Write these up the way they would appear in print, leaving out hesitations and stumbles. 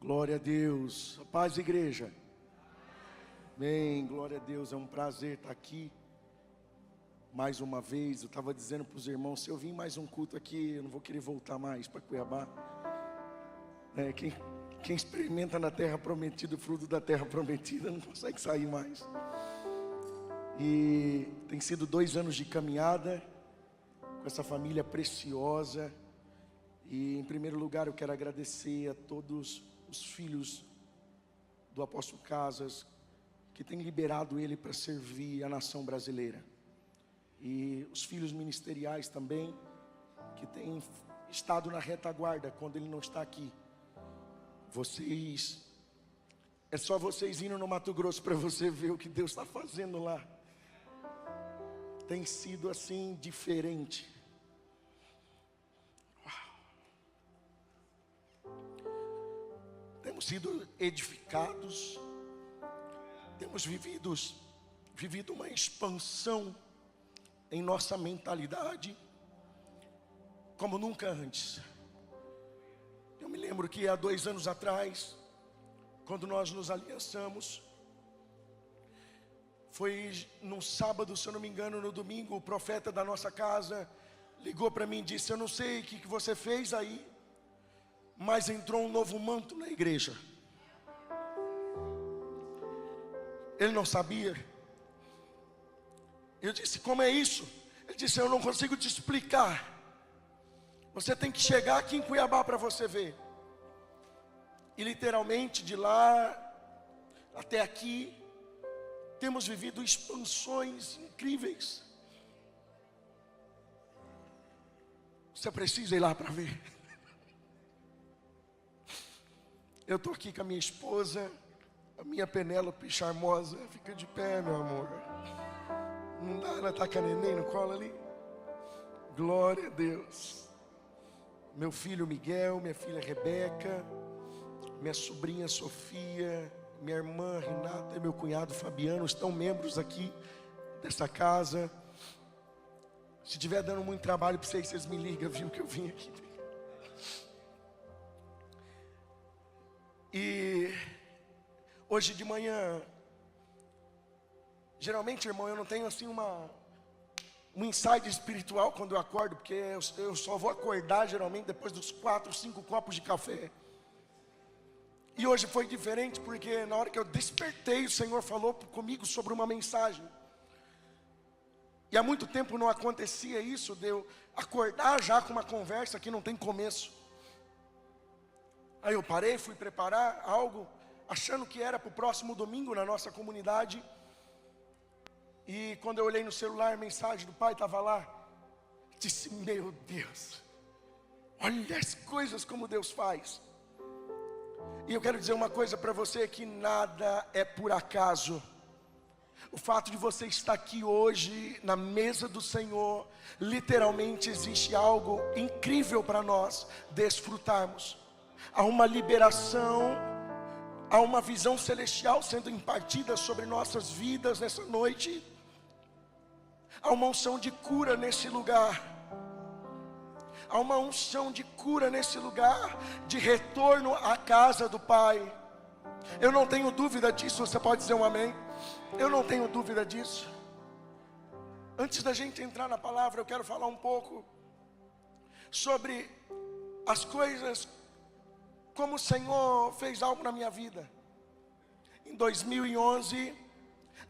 Glória a Deus. A paz, igreja. Amém. Glória a Deus. É um prazer estar aqui mais uma vez. Eu estava dizendo para os irmãos, se eu vim mais um culto aqui, eu não vou querer voltar mais para Cuiabá. Quem experimenta na terra prometida, o fruto da terra prometida, não consegue sair mais. E tem sido 2 anos de caminhada com essa família preciosa. E em primeiro lugar eu quero agradecer a todos os filhos do apóstolo Casas, que têm liberado ele para servir a nação brasileira. E os filhos ministeriais também, que têm estado na retaguarda quando ele não está aqui. Vocês, é só vocês indo no Mato Grosso para você ver o que Deus está fazendo lá. Tem sido assim diferente. Temos sido edificados, temos vivido uma expansão em nossa mentalidade, como nunca antes. Eu me lembro que há 2 anos atrás, quando nós nos aliançamos, foi num sábado, se eu não me engano, no domingo, o profeta da nossa casa ligou para mim e disse: eu não sei o que você fez aí, mas entrou um novo manto na igreja. Ele não sabia. Eu disse: como é isso? Ele disse: eu não consigo te explicar. Você tem que chegar aqui em Cuiabá para você ver. E literalmente de lá até aqui temos vivido expansões incríveis. Você precisa ir lá para ver. Eu estou aqui com a minha esposa, a minha Penélope charmosa. Fica de pé, meu amor. Não dá, ela está com a neném no colo ali. Glória a Deus. Meu filho Miguel, minha filha Rebeca, minha sobrinha Sofia, minha irmã Renata e meu cunhado Fabiano estão membros aqui dessa casa. Se estiver dando muito trabalho para vocês me ligam, viu, que eu vim aqui. E hoje de manhã, geralmente, irmão, eu não tenho assim um insight espiritual quando eu acordo, porque eu só vou acordar geralmente depois dos 4, 5 copos de café. E hoje foi diferente, porque na hora que eu despertei, o Senhor falou comigo sobre uma mensagem. E há muito tempo não acontecia isso, de eu acordar já com uma conversa que não tem começo. Aí eu parei, fui preparar algo, achando que era para o próximo domingo na nossa comunidade. E quando eu olhei no celular, a mensagem do pai estava lá. Disse: meu Deus, olha as coisas como Deus faz. E eu quero dizer uma coisa para você, que nada é por acaso. O fato de você estar aqui hoje na mesa do Senhor, literalmente existe algo incrível para nós desfrutarmos. Há uma liberação, há uma visão celestial sendo impartida sobre nossas vidas nessa noite. Há uma unção de cura nesse lugar. Há uma unção de cura nesse lugar, de retorno à casa do Pai. Eu não tenho dúvida disso, você pode dizer um amém? Eu não tenho dúvida disso. Antes da gente entrar na palavra, eu quero falar um pouco sobre as coisas, como o Senhor fez algo na minha vida. Em 2011,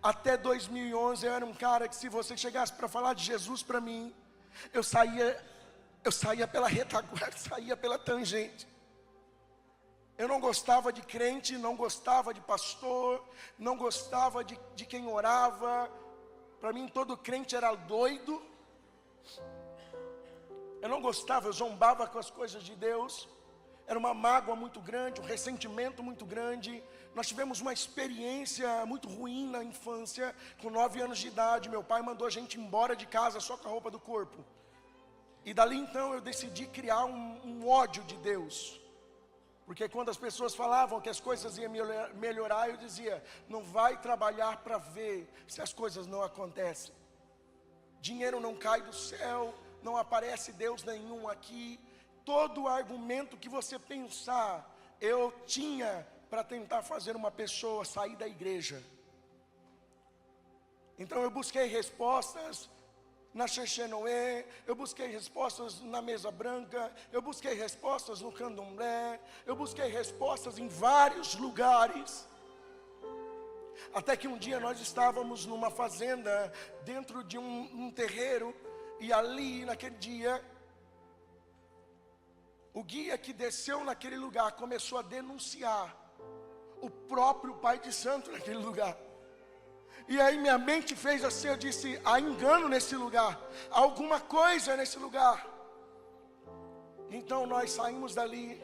até 2011, eu era um cara que, se você chegasse para falar de Jesus para mim, eu saía pela retaguarda, saía pela tangente. Eu não gostava de crente, não gostava de pastor, não gostava de quem orava. Para mim todo crente era doido. Eu não gostava, eu zombava com as coisas de Deus. Era uma mágoa muito grande, um ressentimento muito grande. Nós tivemos uma experiência muito ruim na infância. Com 9 anos de idade, meu pai mandou a gente embora de casa só com a roupa do corpo. E dali então eu decidi criar um ódio de Deus. Porque quando as pessoas falavam que as coisas iam melhorar, eu dizia: não vai trabalhar para ver se as coisas não acontecem. Dinheiro não cai do céu, não aparece Deus nenhum aqui. Todo argumento que você pensar eu tinha para tentar fazer uma pessoa sair da igreja. Então eu busquei respostas na Xexenoé, eu busquei respostas na Mesa Branca, eu busquei respostas no Candomblé, eu busquei respostas em vários lugares. Até que um dia nós estávamos numa fazenda, dentro de um terreiro, e ali naquele dia, o guia que desceu naquele lugar começou a denunciar o próprio pai de santo naquele lugar. E aí minha mente fez assim, eu disse, há engano nesse lugar, há alguma coisa nesse lugar. Então nós saímos dali.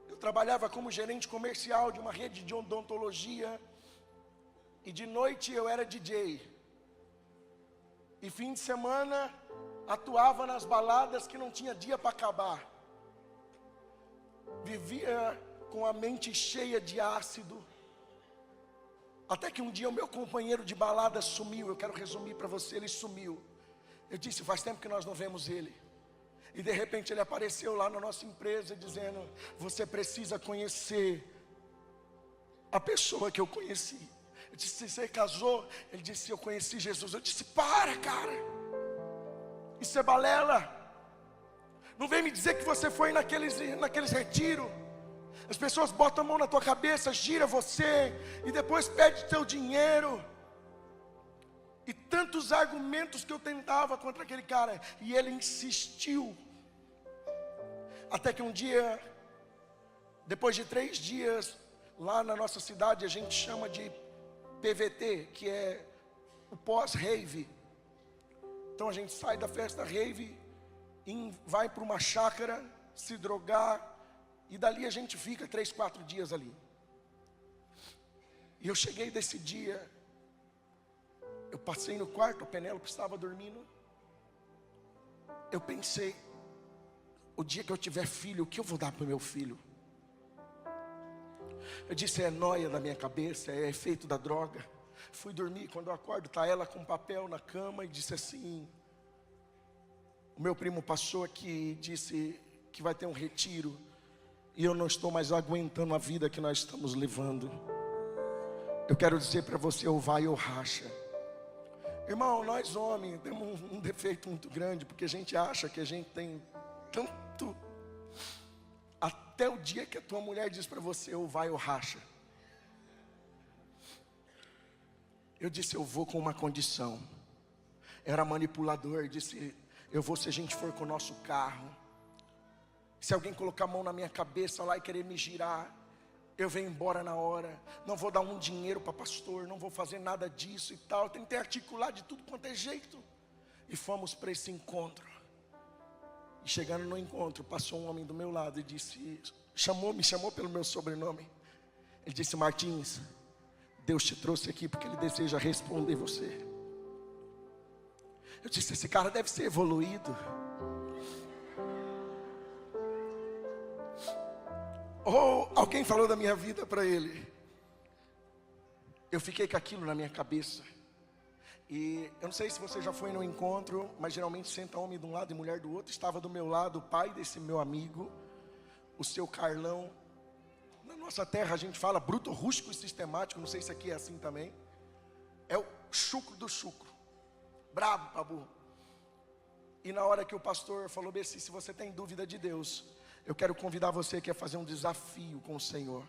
Eu trabalhava como gerente comercial de uma rede de odontologia, e de noite eu era DJ, e fim de semana atuava nas baladas que não tinha dia para acabar. Vivia com a mente cheia de ácido. Até que um dia o meu companheiro de balada sumiu. Eu quero resumir para você, ele sumiu. Eu disse, faz tempo que nós não vemos ele. E de repente ele apareceu lá na nossa empresa dizendo, você precisa conhecer a pessoa que eu conheci. Eu disse, você casou? Ele disse, eu conheci Jesus. Eu disse, para, cara, isso é balela. Não vem me dizer que você foi naqueles retiros. As pessoas botam a mão na tua cabeça, gira você, e depois pede teu dinheiro. E tantos argumentos que eu tentava contra aquele cara, e ele insistiu. Até que um dia, depois de 3 dias, lá na nossa cidade a gente chama de PVT, que é o pós-rave. Então a gente sai da festa rave, e vai para uma chácara, se drogar, e dali a gente fica 3, 4 dias ali. E eu cheguei desse dia, eu passei no quarto, a Penélope estava dormindo. Eu pensei, o dia que eu tiver filho, o que eu vou dar para o meu filho? Eu disse, é nóia da minha cabeça, é efeito da droga. Fui dormir, quando eu acordo, está ela com papel na cama e disse assim, o meu primo passou aqui e disse que vai ter um retiro, e eu não estou mais aguentando a vida que nós estamos levando. Eu quero dizer para você, ou vai ou racha. Irmão, nós homens temos um defeito muito grande, porque a gente acha que a gente tem tanto, até o dia que a tua mulher diz para você, ou vai ou racha. Eu disse, eu vou com uma condição. Era manipulador, disse, eu vou se a gente for com o nosso carro. Se alguém colocar a mão na minha cabeça lá e querer me girar, eu venho embora na hora. Não vou dar um dinheiro para pastor, não vou fazer nada disso e tal. Eu tentei articular de tudo quanto é jeito. E fomos para esse encontro. E chegando no encontro, passou um homem do meu lado e disse, me chamou pelo meu sobrenome. Ele disse, Martins, Deus te trouxe aqui porque Ele deseja responder você. Eu disse, esse cara deve ser evoluído. Ou alguém falou da minha vida para ele. Eu fiquei com aquilo na minha cabeça. E eu não sei se você já foi no encontro, mas geralmente senta homem de um lado e mulher do outro. Estava do meu lado o pai desse meu amigo, o seu Carlão. Na nossa terra a gente fala bruto, rústico e sistemático. Não sei se aqui é assim também. É o chucro do chucro. Brabo pra burro. E na hora que o pastor falou bem assim, se você tem dúvida de Deus, eu quero convidar você que a fazer um desafio com o Senhor.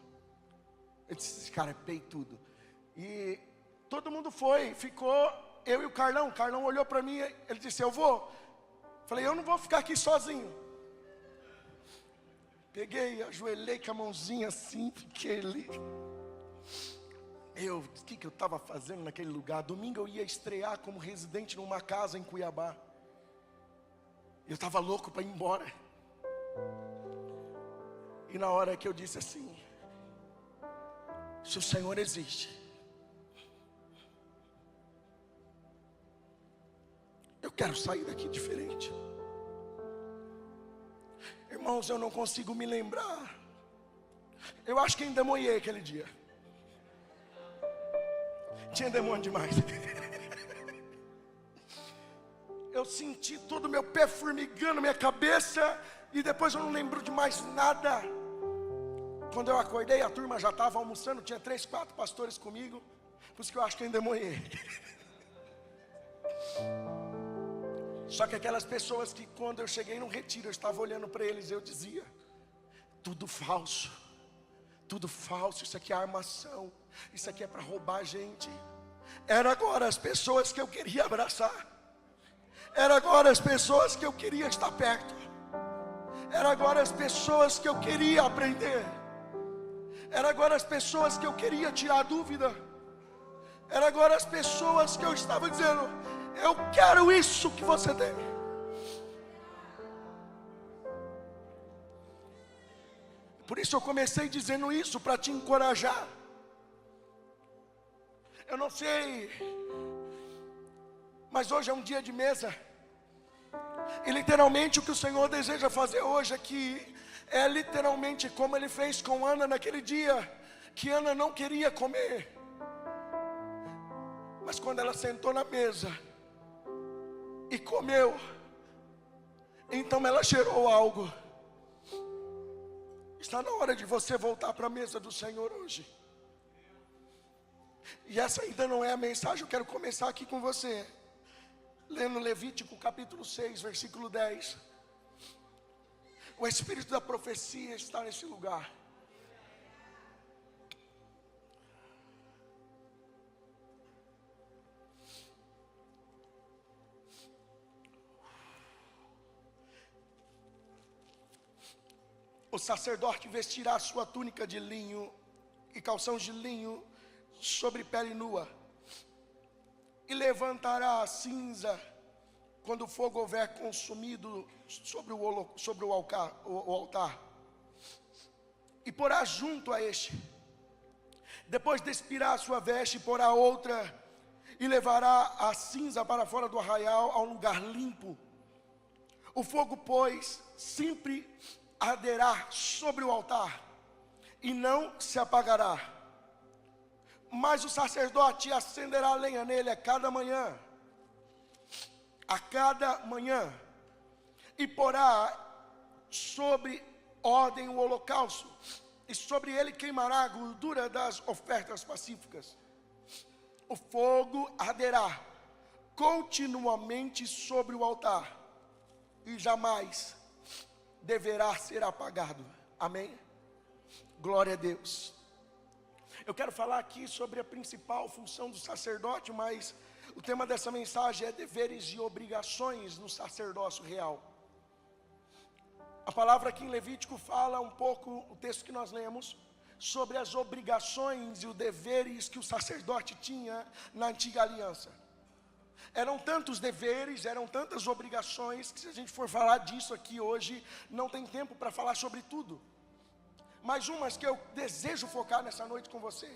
Eu disse, esse cara é peitudo. E todo mundo foi, ficou, eu e o Carlão. O Carlão olhou para mim, ele disse, eu vou. Falei, eu não vou ficar aqui sozinho. Peguei, ajoelhei com a mãozinha assim, fiquei ali. O que eu estava fazendo naquele lugar? Domingo eu ia estrear como residente numa casa em Cuiabá. Eu estava louco para ir embora. E na hora que eu disse assim, se o Senhor existe, eu quero sair daqui diferente. Irmãos, eu não consigo me lembrar. Eu acho que endemoniei aquele dia. Tinha demônio demais. Eu senti todo o meu pé formigando, minha cabeça, e depois eu não lembro de mais nada. Quando eu acordei, a turma já estava almoçando, tinha 3, 4 pastores comigo, por isso que eu acho que eu endemoniei. Só que aquelas pessoas que quando eu cheguei no retiro, eu estava olhando para eles, eu dizia: tudo falso, isso aqui é armação, isso aqui é para roubar a gente. Era agora as pessoas que eu queria abraçar, era agora as pessoas que eu queria estar perto, era agora as pessoas que eu queria aprender, era agora as pessoas que eu queria tirar dúvida, era agora as pessoas que eu estava dizendo: eu quero isso que você tem. Por isso eu comecei dizendo isso, para te encorajar. Eu não sei, mas hoje é um dia de mesa. E literalmente o que o Senhor deseja fazer hoje aqui é literalmente como Ele fez com Ana naquele dia, que Ana não queria comer, mas quando ela sentou na mesa e comeu, então ela cheirou algo. Está na hora de você voltar para a mesa do Senhor hoje. E essa ainda não é a mensagem, eu quero começar aqui com você, lendo Levítico capítulo 6, versículo 10. O Espírito da profecia está nesse lugar. O sacerdote vestirá sua túnica de linho e calções de linho sobre pele nua, e levantará a cinza quando o fogo houver consumido sobre o altar, e porá junto a este. Depois despirá a sua veste, porá outra, e levará a cinza para fora do arraial, a um lugar limpo. O fogo, pois, sempre arderá sobre o altar, e não se apagará. Mas o sacerdote acenderá a lenha nele a cada manhã, e porá sobre ordem o holocausto, e sobre ele queimará a gordura das ofertas pacíficas. O fogo arderá continuamente sobre o altar, e jamais deverá ser apagado. Amém? Glória a Deus. Eu quero falar aqui sobre a principal função do sacerdote, mas o tema dessa mensagem é deveres e obrigações no sacerdócio real. A palavra aqui em Levítico fala um pouco, o texto que nós lemos, sobre as obrigações e os deveres que o sacerdote tinha na antiga aliança. Eram tantos deveres, eram tantas obrigações, que se a gente for falar disso aqui hoje, não tem tempo para falar sobre tudo. Mas umas que eu desejo focar nessa noite com você,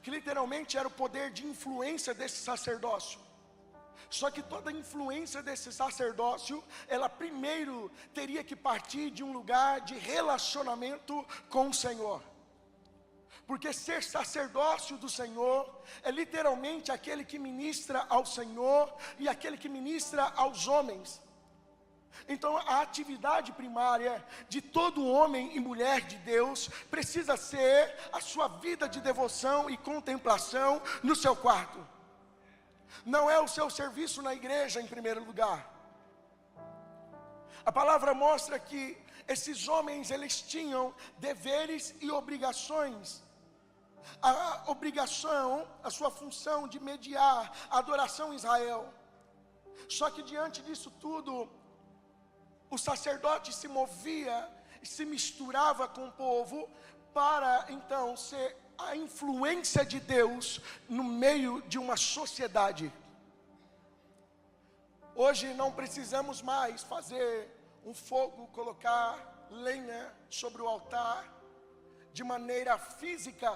que literalmente era o poder de influência desse sacerdócio. Só que toda a influência desse sacerdócio, ela primeiro teria que partir de um lugar de relacionamento com o Senhor. Porque ser sacerdócio do Senhor é literalmente aquele que ministra ao Senhor e aquele que ministra aos homens. Então a atividade primária de todo homem e mulher de Deus precisa ser a sua vida de devoção e contemplação no seu quarto. Não é o seu serviço na igreja em primeiro lugar. A palavra mostra que esses homens, eles tinham deveres e obrigações. A obrigação, a sua função de mediar a adoração em Israel. Só que diante disso tudo, o sacerdote se movia e se misturava com o povo para então ser a influência de Deus no meio de uma sociedade. Hoje não precisamos mais fazer um fogo, colocar lenha sobre o altar de maneira física,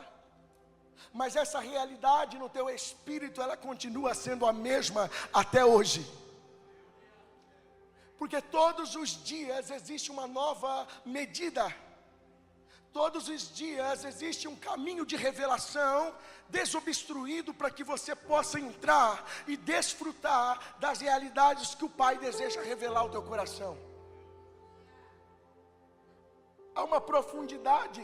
mas essa realidade no teu espírito, ela continua sendo a mesma até hoje. Porque todos os dias existe uma nova medida. Todos os dias existe um caminho de revelação desobstruído para que você possa entrar e desfrutar das realidades que o Pai deseja revelar ao teu coração. Há uma profundidade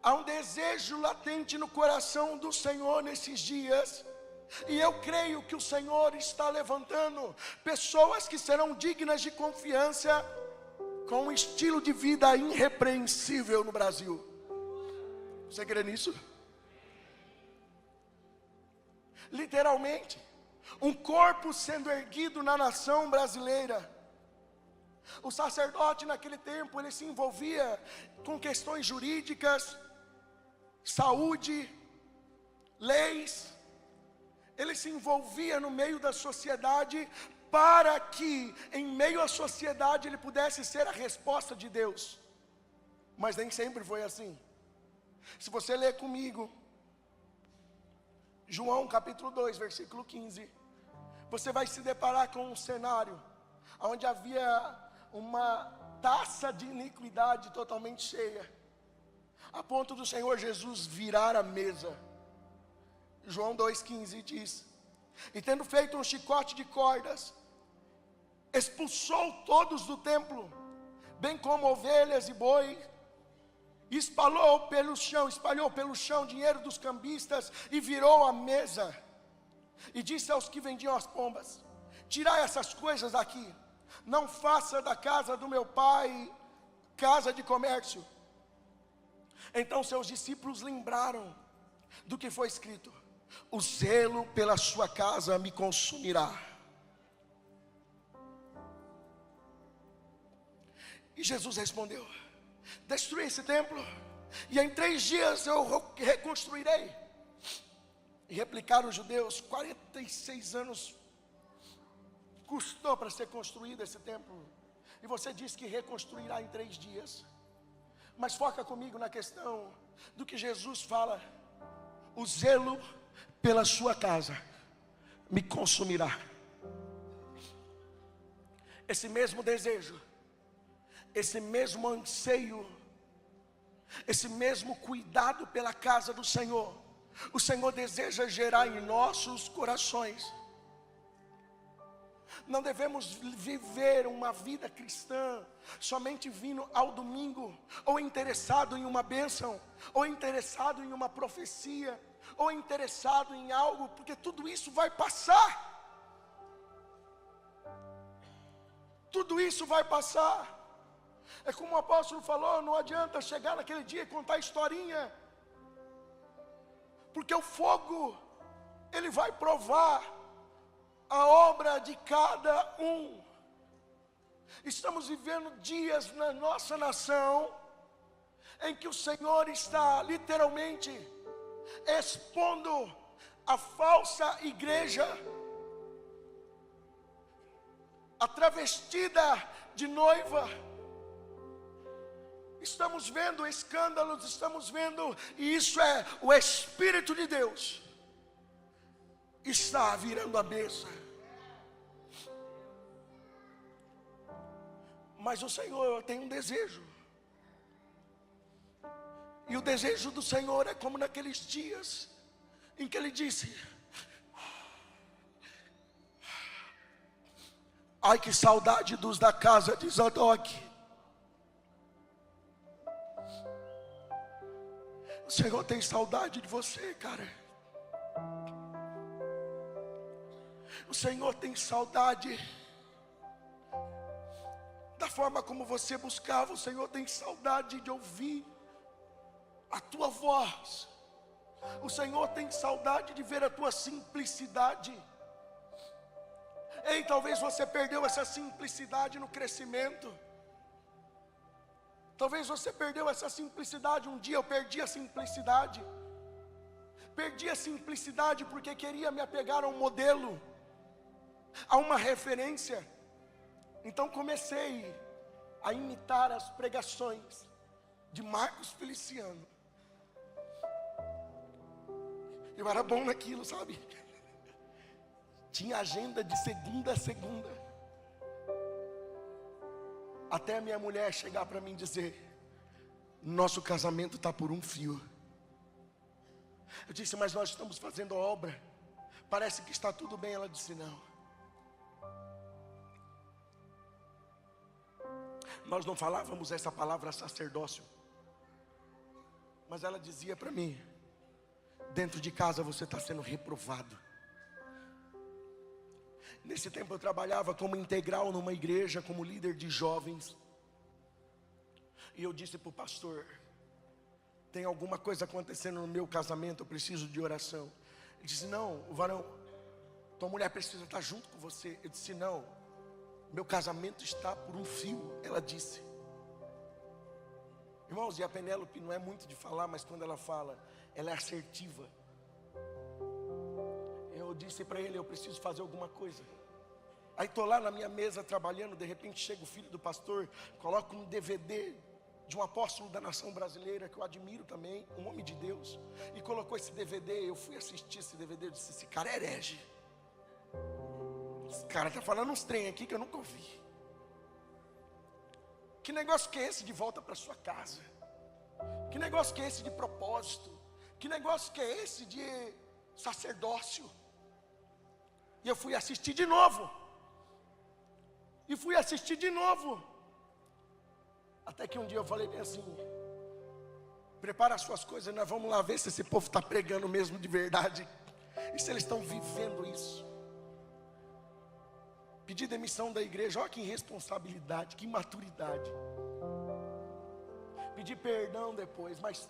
Há um desejo latente no coração do Senhor nesses dias. E eu creio que o Senhor está levantando pessoas que serão dignas de confiança, com um estilo de vida irrepreensível no Brasil. Você crê nisso? Literalmente, um corpo sendo erguido na nação brasileira. O sacerdote naquele tempo, ele se envolvia com questões jurídicas, saúde, leis. Ele se envolvia no meio da sociedade, para que em meio à sociedade ele pudesse ser a resposta de Deus. Mas nem sempre foi assim. Se você ler comigo João capítulo 2, versículo 15, você vai se deparar com um cenário onde havia uma taça de iniquidade totalmente cheia, a ponto do Senhor Jesus virar a mesa. João 2,15 diz: e tendo feito um chicote de cordas, expulsou todos do templo, bem como ovelhas e boi, e espalhou pelo chão dinheiro dos cambistas, e virou a mesa, e disse aos que vendiam as pombas: tirai essas coisas daqui, não faça da casa do meu pai casa de comércio. Então seus discípulos lembraram do que foi escrito: o zelo pela sua casa me consumirá. E Jesus respondeu: destrui esse templo, e em 3 dias eu reconstruirei. E replicaram os judeus: 46 anos custou para ser construído esse templo, e você diz que reconstruirá em 3 dias. Mas foca comigo na questão do que Jesus fala: o zelo pela sua casa me consumirá. Esse mesmo desejo, esse mesmo anseio, esse mesmo cuidado pela casa do Senhor, o Senhor deseja gerar em nossos corações. Não devemos viver uma vida cristã somente vindo ao domingo, ou interessado em uma bênção, ou interessado em uma profecia, ou interessado em algo, porque tudo isso vai passar. Tudo isso vai passar. É como o apóstolo falou: não adianta chegar naquele dia e contar historinha, porque o fogo, ele vai provar a obra de cada um. Estamos vivendo dias na nossa nação em que o Senhor está literalmente expondo a falsa igreja, a travestida de noiva. Estamos vendo escândalos, estamos vendo, e isso é o Espírito de Deus está virando a mesa. Mas o Senhor tem um desejo, e o desejo do Senhor é como naqueles dias em que Ele disse: ai, que saudade dos da casa de Zadok. O Senhor tem saudade de você, cara. O Senhor tem saudade da forma como você buscava. O Senhor tem saudade de ouvir a tua voz. O Senhor tem saudade de ver a tua simplicidade. Ei, talvez você perdeu essa simplicidade no crescimento. Talvez você perdeu essa simplicidade. Um dia eu perdi a simplicidade. Perdi a simplicidade porque queria me apegar a um modelo, a uma referência. Então comecei a imitar as pregações de Marcos Feliciano. Eu era bom naquilo, sabe? Tinha agenda de segunda a segunda. Até a minha mulher chegar para mim e dizer: nosso casamento está por um fio. Eu disse: mas nós estamos fazendo a obra, parece que está tudo bem. Ela disse: não, nós não falávamos essa palavra sacerdócio. Mas ela dizia para mim: dentro de casa você está sendo reprovado. Nesse tempo eu trabalhava como integral numa igreja, como líder de jovens. E eu disse para o pastor: tem alguma coisa acontecendo no meu casamento, eu preciso de oração. Ele disse: não, o varão, tua mulher precisa estar junto com você. Eu disse: não, meu casamento está por um fio. Ela disse. Irmãos, e a Penélope não é muito de falar, mas quando ela fala, ela é assertiva. Eu disse para ele: eu preciso fazer alguma coisa. Aí estou lá na minha mesa trabalhando, de repente chega o filho do pastor, coloca um DVD de um apóstolo da nação brasileira, que eu admiro também, um homem de Deus, e colocou esse DVD. Eu fui assistir esse DVD, eu disse: esse cara é herege. Esse cara está falando uns trem aqui que eu nunca ouvi. Que negócio que é esse de volta para sua casa? Que negócio que é esse de propósito? Que negócio que é esse de sacerdócio? E eu fui assistir de novo. E fui assistir de novo. Até que um dia eu falei bem assim: prepara as suas coisas, nós vamos lá ver se esse povo está pregando mesmo de verdade. E se eles estão vivendo isso. Pedi demissão da igreja, olha que irresponsabilidade, que imaturidade. Pedi perdão depois, mas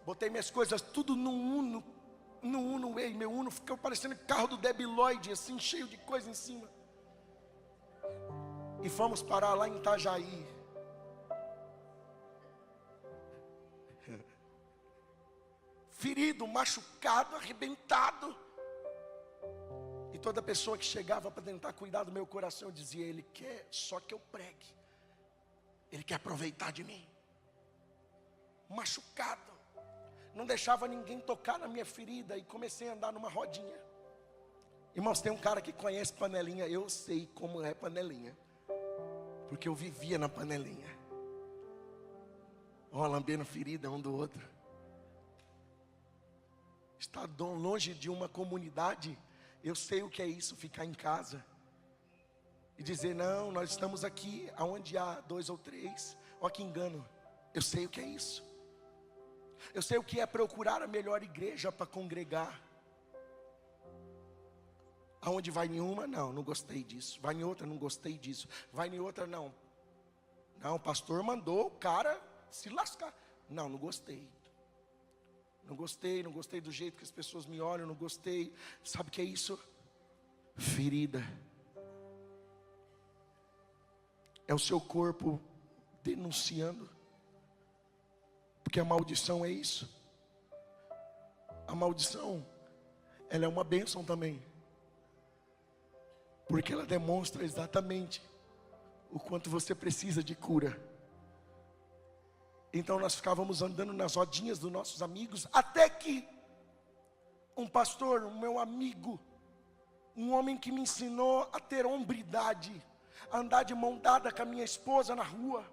botei minhas coisas tudo no Uno Way. Meu Uno ficou parecendo carro do Debi Lloyd, assim, cheio de coisa em cima. E fomos parar lá em Itajaí. Ferido, machucado, arrebentado. E toda pessoa que chegava para tentar cuidar do meu coração, eu dizia: ele quer só que eu pregue. Ele quer aproveitar de mim. Machucado. Não deixava ninguém tocar na minha ferida. E comecei a andar numa rodinha. Irmãos, tem um cara que conhece panelinha. Eu sei como é panelinha, porque eu vivia na panelinha. Ó, lambendo ferida um do outro. Estar longe de uma comunidade, eu sei o que é isso, ficar em casa e dizer: não, nós estamos aqui aonde há 2 ou 3. Ó, que engano. Eu sei o que é isso. Eu sei o que é procurar a melhor igreja para congregar. Aonde vai em uma, não gostei disso. Vai em outra, não gostei disso. Vai em outra, não, o pastor mandou o cara se lascar. Não gostei. Não gostei do jeito que as pessoas me olham, não gostei. Sabe o que é isso? Ferida. É o seu corpo denunciando. Porque a maldição é isso. A maldição, ela é uma bênção também. Porque ela demonstra exatamente o quanto você precisa de cura. Então nós ficávamos andando nas rodinhas dos nossos amigos, até que um pastor, um meu amigo, um homem que me ensinou a ter hombridade, a andar de mão dada com a minha esposa na rua,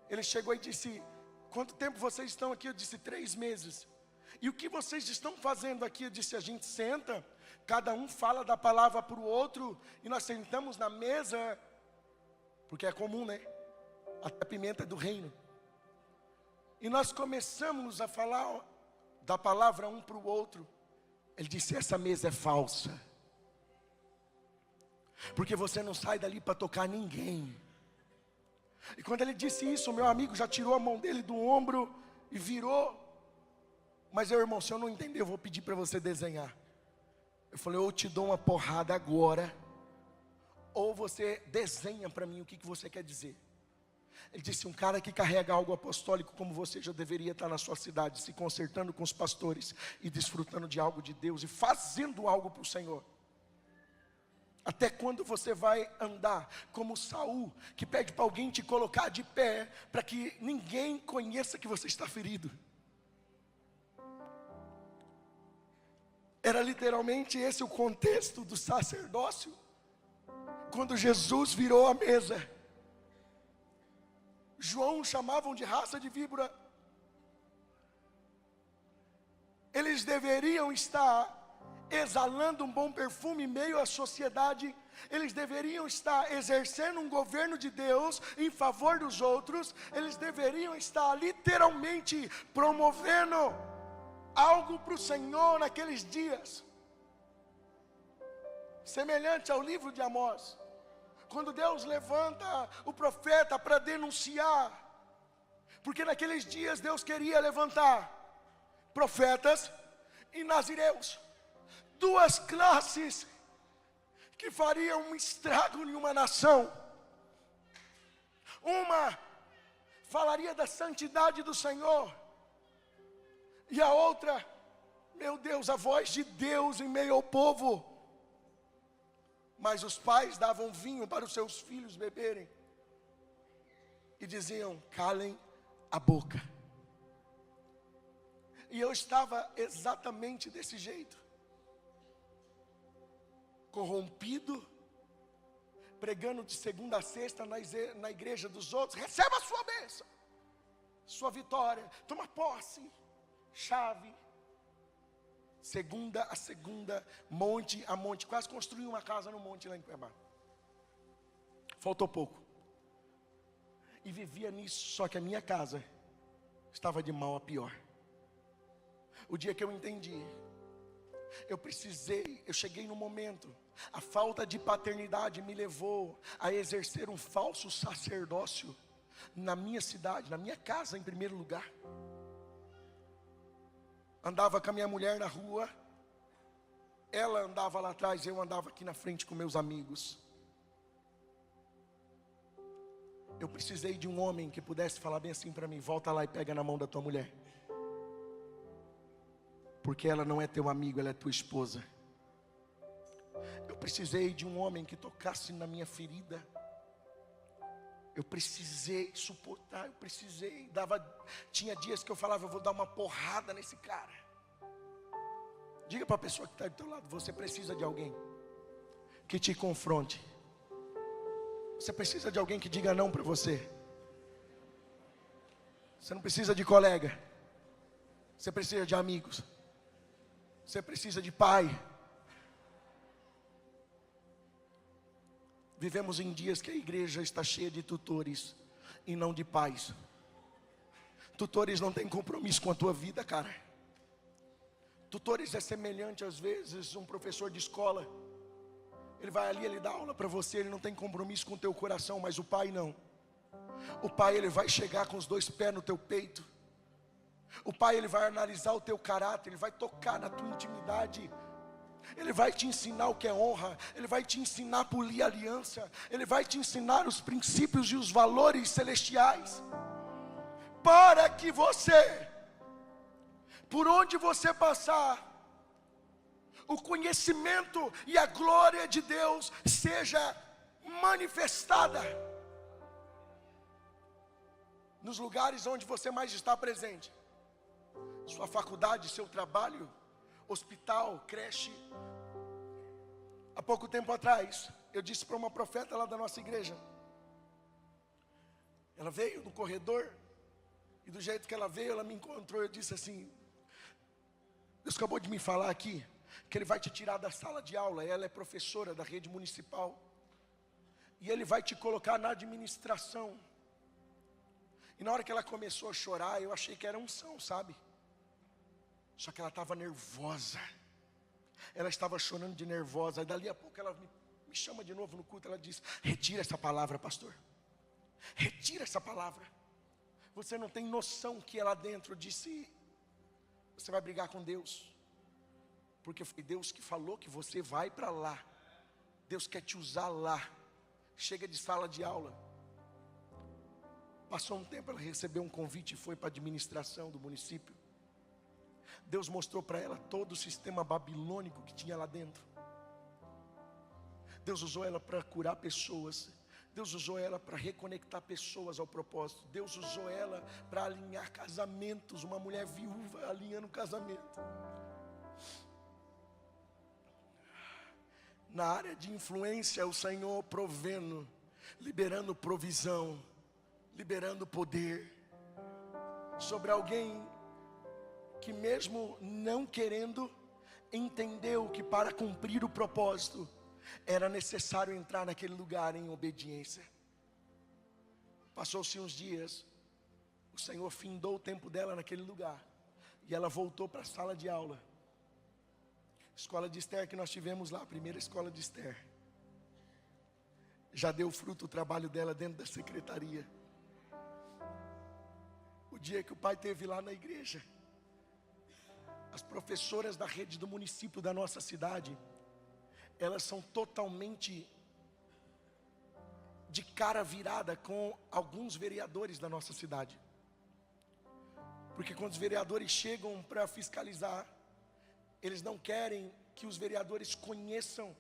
ele chegou e disse: quanto tempo vocês estão aqui? Eu disse: 3 meses. E o que vocês estão fazendo aqui? Eu disse: a gente senta, cada um fala da palavra para o outro, e nós sentamos na mesa, porque é comum, né? Até a pimenta é do reino. E nós começamos a falar da palavra um para o outro. Ele disse: essa mesa é falsa, porque você não sai dali para tocar ninguém. E quando ele disse isso, o meu amigo já tirou a mão dele do ombro e virou. Mas irmão, se eu não entender, eu vou pedir para você desenhar. Eu falei: ou eu te dou uma porrada agora, ou você desenha para mim o que você quer dizer. Ele disse: um cara que carrega algo apostólico como você já deveria estar na sua cidade, se consertando com os pastores e desfrutando de algo de Deus e fazendo algo para o Senhor. Até quando você vai andar como Saul, que pede para alguém te colocar de pé, para que ninguém conheça que você está ferido? Era literalmente esse o contexto do sacerdócio. Quando Jesus virou a mesa, João chamavam de raça de víbora. Eles deveriam estar exalando um bom perfume em meio à sociedade. Eles deveriam estar exercendo um governo de Deus em favor dos outros. Eles deveriam estar literalmente promovendo algo para o Senhor naqueles dias, semelhante ao livro de Amós, quando Deus levanta o profeta para denunciar, porque naqueles dias Deus queria levantar profetas e nazireus, duas classes que fariam um estrago em uma nação. Uma falaria da santidade do Senhor, e a outra, meu Deus, a voz de Deus em meio ao povo. Mas os pais davam vinho para os seus filhos beberem e diziam: calem a boca. E eu estava exatamente desse jeito, corrompido, pregando de segunda a sexta na igreja dos outros. Receba a sua bênção, sua vitória, toma posse, chave. Segunda a segunda, monte a monte, quase construí uma casa no monte lá em Cuiabá. Faltou pouco. E vivia nisso, só que a minha casa estava de mal a pior. O dia que eu entendi, eu cheguei no momento, a falta de paternidade me levou a exercer um falso sacerdócio na minha cidade, na minha casa em primeiro lugar. Andava com a minha mulher na rua, ela andava lá atrás, eu andava aqui na frente com meus amigos. Eu precisei de um homem que pudesse falar bem assim para mim: volta lá e pega na mão da tua mulher, porque ela não é teu amigo, ela é tua esposa. Eu precisei de um homem que tocasse na minha ferida. Eu precisei suportar, tinha dias que eu falava: eu vou dar uma porrada nesse cara. Diga para a pessoa que está do teu lado: você precisa de alguém que te confronte. Você precisa de alguém que diga não para você. Você não precisa de colega, você precisa de amigos, você precisa de pai. Vivemos em dias que a igreja está cheia de tutores e não de pais. Tutores não têm compromisso com a tua vida, cara. Tutores é semelhante às vezes um professor de escola. Ele vai ali, ele dá aula para você, ele não tem compromisso com o teu coração, mas o pai não. O pai, ele vai chegar com os dois pés no teu peito. O pai, ele vai analisar o teu caráter, ele vai tocar na tua intimidade. Ele vai te ensinar o que é honra, ele vai te ensinar a polir aliança, ele vai te ensinar os princípios e os valores celestiais, para que você, por onde você passar, o conhecimento e a glória de Deus seja manifestada nos lugares onde você mais está presente. Sua faculdade, seu trabalho, hospital, creche. Há pouco tempo atrás, eu disse para uma profeta lá da nossa igreja. Ela veio no corredor, e do jeito que ela veio, ela me encontrou. Eu disse assim: Deus acabou de me falar aqui que Ele vai te tirar da sala de aula. Ela é professora da rede municipal, e Ele vai te colocar na administração. E na hora que ela começou a chorar, eu achei que era unção, sabe? Só que ela estava nervosa. Ela estava chorando de nervosa. E dali a pouco ela me chama de novo no culto. Ela diz: retira essa palavra, pastor. Retira essa palavra. Você não tem noção que é lá dentro. Eu disse: você vai brigar com Deus, porque foi Deus que falou que você vai para lá. Deus quer te usar lá. Chega de sala de aula. Passou um tempo, ela recebeu um convite e foi para a administração do município. Deus mostrou para ela todo o sistema babilônico que tinha lá dentro. Deus usou ela para curar pessoas. Deus usou ela para reconectar pessoas ao propósito. Deus usou ela para alinhar casamentos. Uma mulher viúva alinhando casamento. Na área de influência, o Senhor provendo, liberando provisão, liberando poder sobre alguém que, mesmo não querendo, entendeu que para cumprir o propósito, era necessário entrar naquele lugar em obediência. Passou-se uns dias, o Senhor findou o tempo dela naquele lugar, e ela voltou para a sala de aula. Escola de Esther que nós tivemos lá, a primeira escola de Esther. Já deu fruto o trabalho dela dentro da secretaria. O dia que o pai esteve lá na igreja, as professoras da rede do município da nossa cidade, elas são totalmente de cara virada com alguns vereadores da nossa cidade. Porque quando os vereadores chegam para fiscalizar, eles não querem que os vereadores conheçam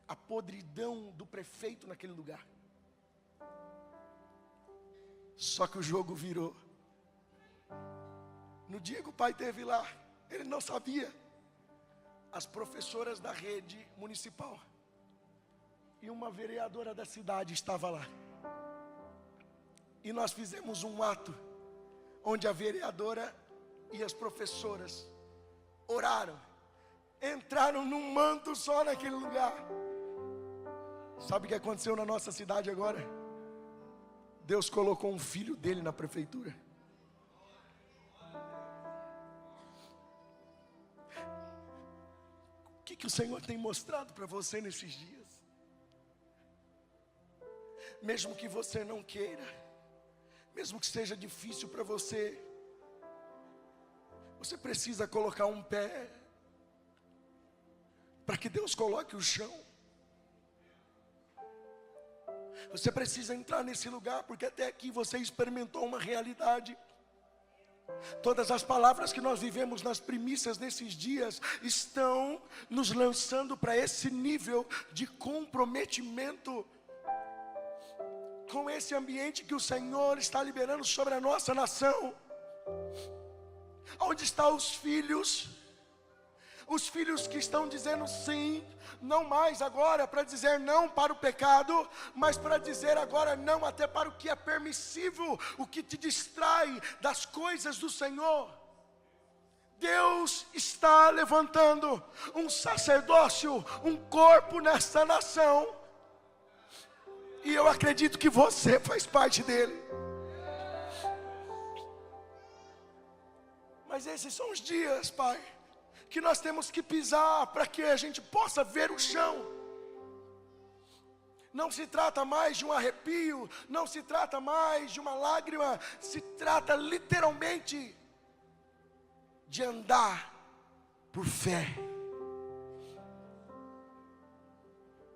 a podridão do prefeito naquele lugar. Só que o jogo virou. No dia que o pai esteve lá, ele não sabia. As professoras da rede municipal e uma vereadora da cidade estava lá. E nós fizemos um ato onde a vereadora e as professoras oraram, entraram num manto só naquele lugar. Sabe o que aconteceu na nossa cidade agora? Deus colocou um filho dele na prefeitura. O que o Senhor tem mostrado para você nesses dias? Mesmo que você não queira, mesmo que seja difícil para você, você precisa colocar um pé para que Deus coloque o chão. Você precisa entrar nesse lugar, porque até aqui você experimentou uma realidade. Todas as palavras que nós vivemos nas primícias nesses dias estão nos lançando para esse nível de comprometimento com esse ambiente que o Senhor está liberando sobre a nossa nação. Onde estão os filhos? Os filhos que estão dizendo sim, não mais agora para dizer não para o pecado, mas para dizer agora não até para o que é permissivo, o que te distrai das coisas do Senhor. Deus está levantando um sacerdócio, um corpo nesta nação, e eu acredito que você faz parte dele. Mas esses são os dias, Pai, que nós temos que pisar para que a gente possa ver o chão. Não se trata mais de um arrepio, não se trata mais de uma lágrima, se trata literalmente de andar por fé.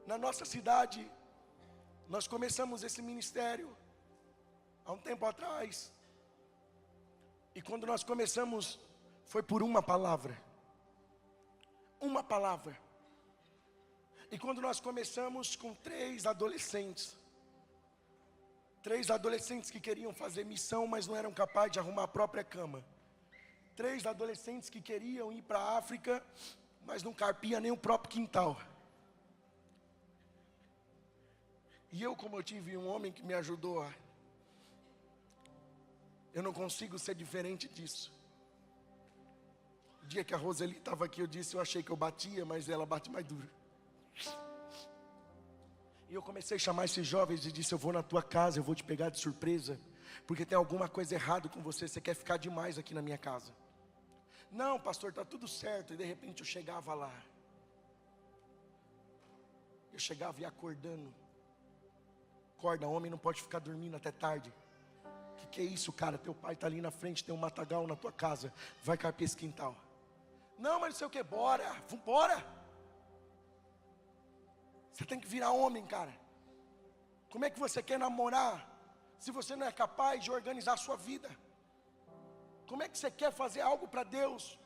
Na nossa cidade, nós começamos esse ministério há um tempo atrás, e quando nós começamos, foi por uma palavra. Uma palavra. E quando nós começamos com 3 adolescentes que queriam fazer missão, mas não eram capazes de arrumar a própria cama. 3 adolescentes que queriam ir para a África, mas não carpia nem o próprio quintal. E eu, como eu tive um homem que me ajudou, eu não consigo ser diferente disso. O dia que a Roseli estava aqui, eu achei que eu batia, mas ela bate mais duro. E eu comecei a chamar esses jovens e disse: eu vou na tua casa, eu vou te pegar de surpresa, porque tem alguma coisa errada com você, você quer ficar demais aqui na minha casa. Não, pastor, está tudo certo. E de repente eu chegava lá, eu chegava e acordando. Acorda, homem não pode ficar dormindo até tarde. Que é isso, cara? Teu pai está ali na frente, tem um matagal na tua casa, vai carpir esse quintal. Não, mas não sei o que, bora, vambora. Você tem que virar homem, cara. Como é que você quer namorar se você não é capaz de organizar a sua vida? Como é que você quer fazer algo para Deus?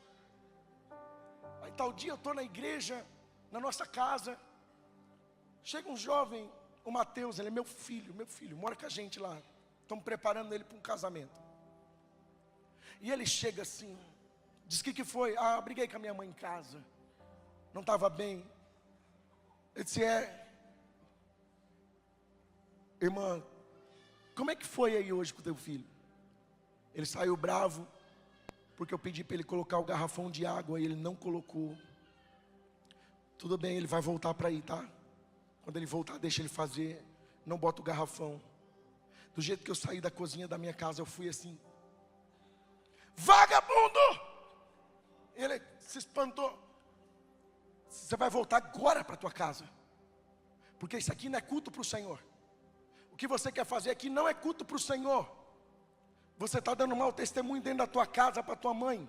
Aí tal dia eu estou na igreja, na nossa casa, chega um jovem, o Mateus, ele é meu filho, mora com a gente lá. Estamos preparando ele para um casamento. E ele chega assim, diz: que foi? Ah, briguei com a minha mãe em casa, não estava bem. Eu disse: irmã, como é que foi aí hoje com o teu filho? Ele saiu bravo, porque eu pedi para ele colocar o garrafão de água e ele não colocou. Tudo bem, ele vai voltar para aí, tá? Quando ele voltar, deixa ele fazer. Não bota o garrafão. Do jeito que eu saí da cozinha da minha casa, eu fui assim: vagabundo! Ele se espantou. Você vai voltar agora para a tua casa, porque isso aqui não é culto para o Senhor. O que você quer fazer aqui não é culto para o Senhor. Você está dando mau testemunho dentro da tua casa para tua mãe.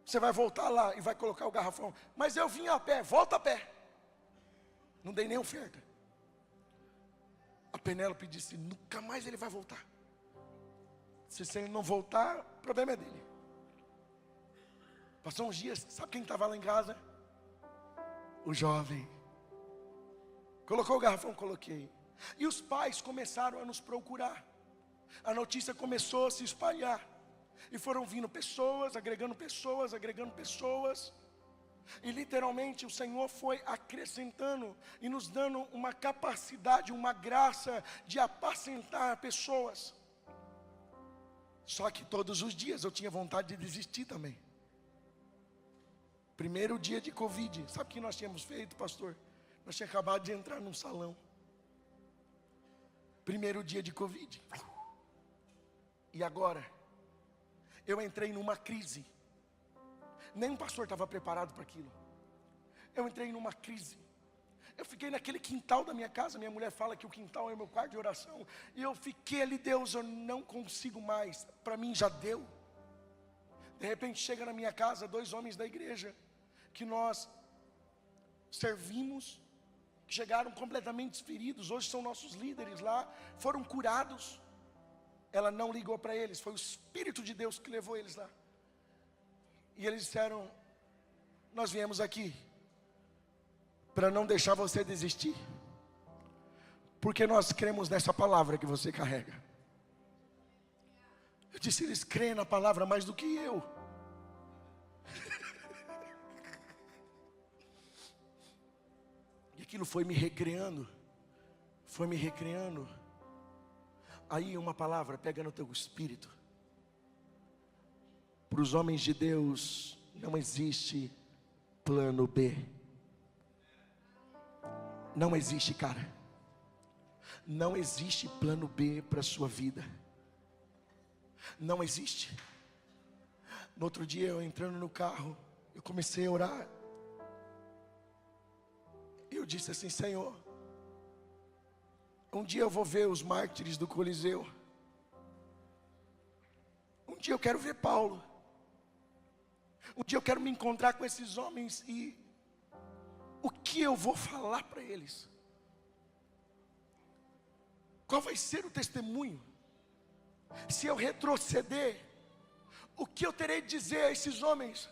Você vai voltar lá e vai colocar o garrafão. Mas eu vim a pé, volta a pé. Não dei nem oferta. A Penélope disse: nunca mais ele vai voltar. Se ele não voltar, o problema é dele. Passou uns dias, sabe quem estava lá em casa? O jovem. Colocou o garrafão, coloquei. E os pais começaram a nos procurar. A notícia começou a se espalhar. E foram vindo pessoas, agregando pessoas, agregando pessoas. E literalmente o Senhor foi acrescentando e nos dando uma capacidade, uma graça de apacentar pessoas. Só que todos os dias eu tinha vontade de desistir também. Primeiro dia de Covid, sabe o que nós tínhamos feito, pastor? Nós tínhamos acabado de entrar num salão. Primeiro dia de Covid. E agora? Eu entrei numa crise. Nenhum pastor estava preparado para aquilo. Eu entrei numa crise. Eu fiquei naquele quintal da minha casa. Minha mulher fala que o quintal é o meu quarto de oração. E eu fiquei ali: Deus, eu não consigo mais. Para mim já deu. De repente chega na minha casa 2 homens da igreja que nós servimos, que chegaram completamente feridos. Hoje são nossos líderes lá. Foram curados. Ela não ligou para eles, foi o Espírito de Deus que levou eles lá. E eles disseram: nós viemos aqui para não deixar você desistir, porque nós cremos nessa palavra que você carrega. Eu disse: eles creem na palavra mais do que eu. E aquilo foi me recriando, foi me recriando. Aí uma palavra pega no teu espírito. Para os homens de Deus não existe plano B. Não existe, cara. Não existe plano B para a sua vida. Não existe. No outro dia eu entrando no carro, eu comecei a orar. E eu disse assim: Senhor, um dia eu vou ver os mártires do Coliseu. Um dia eu quero ver Paulo. Um dia eu quero me encontrar com esses homens e o que eu vou falar para eles? Qual vai ser o testemunho? Se eu retroceder, o que eu terei de dizer a esses homens?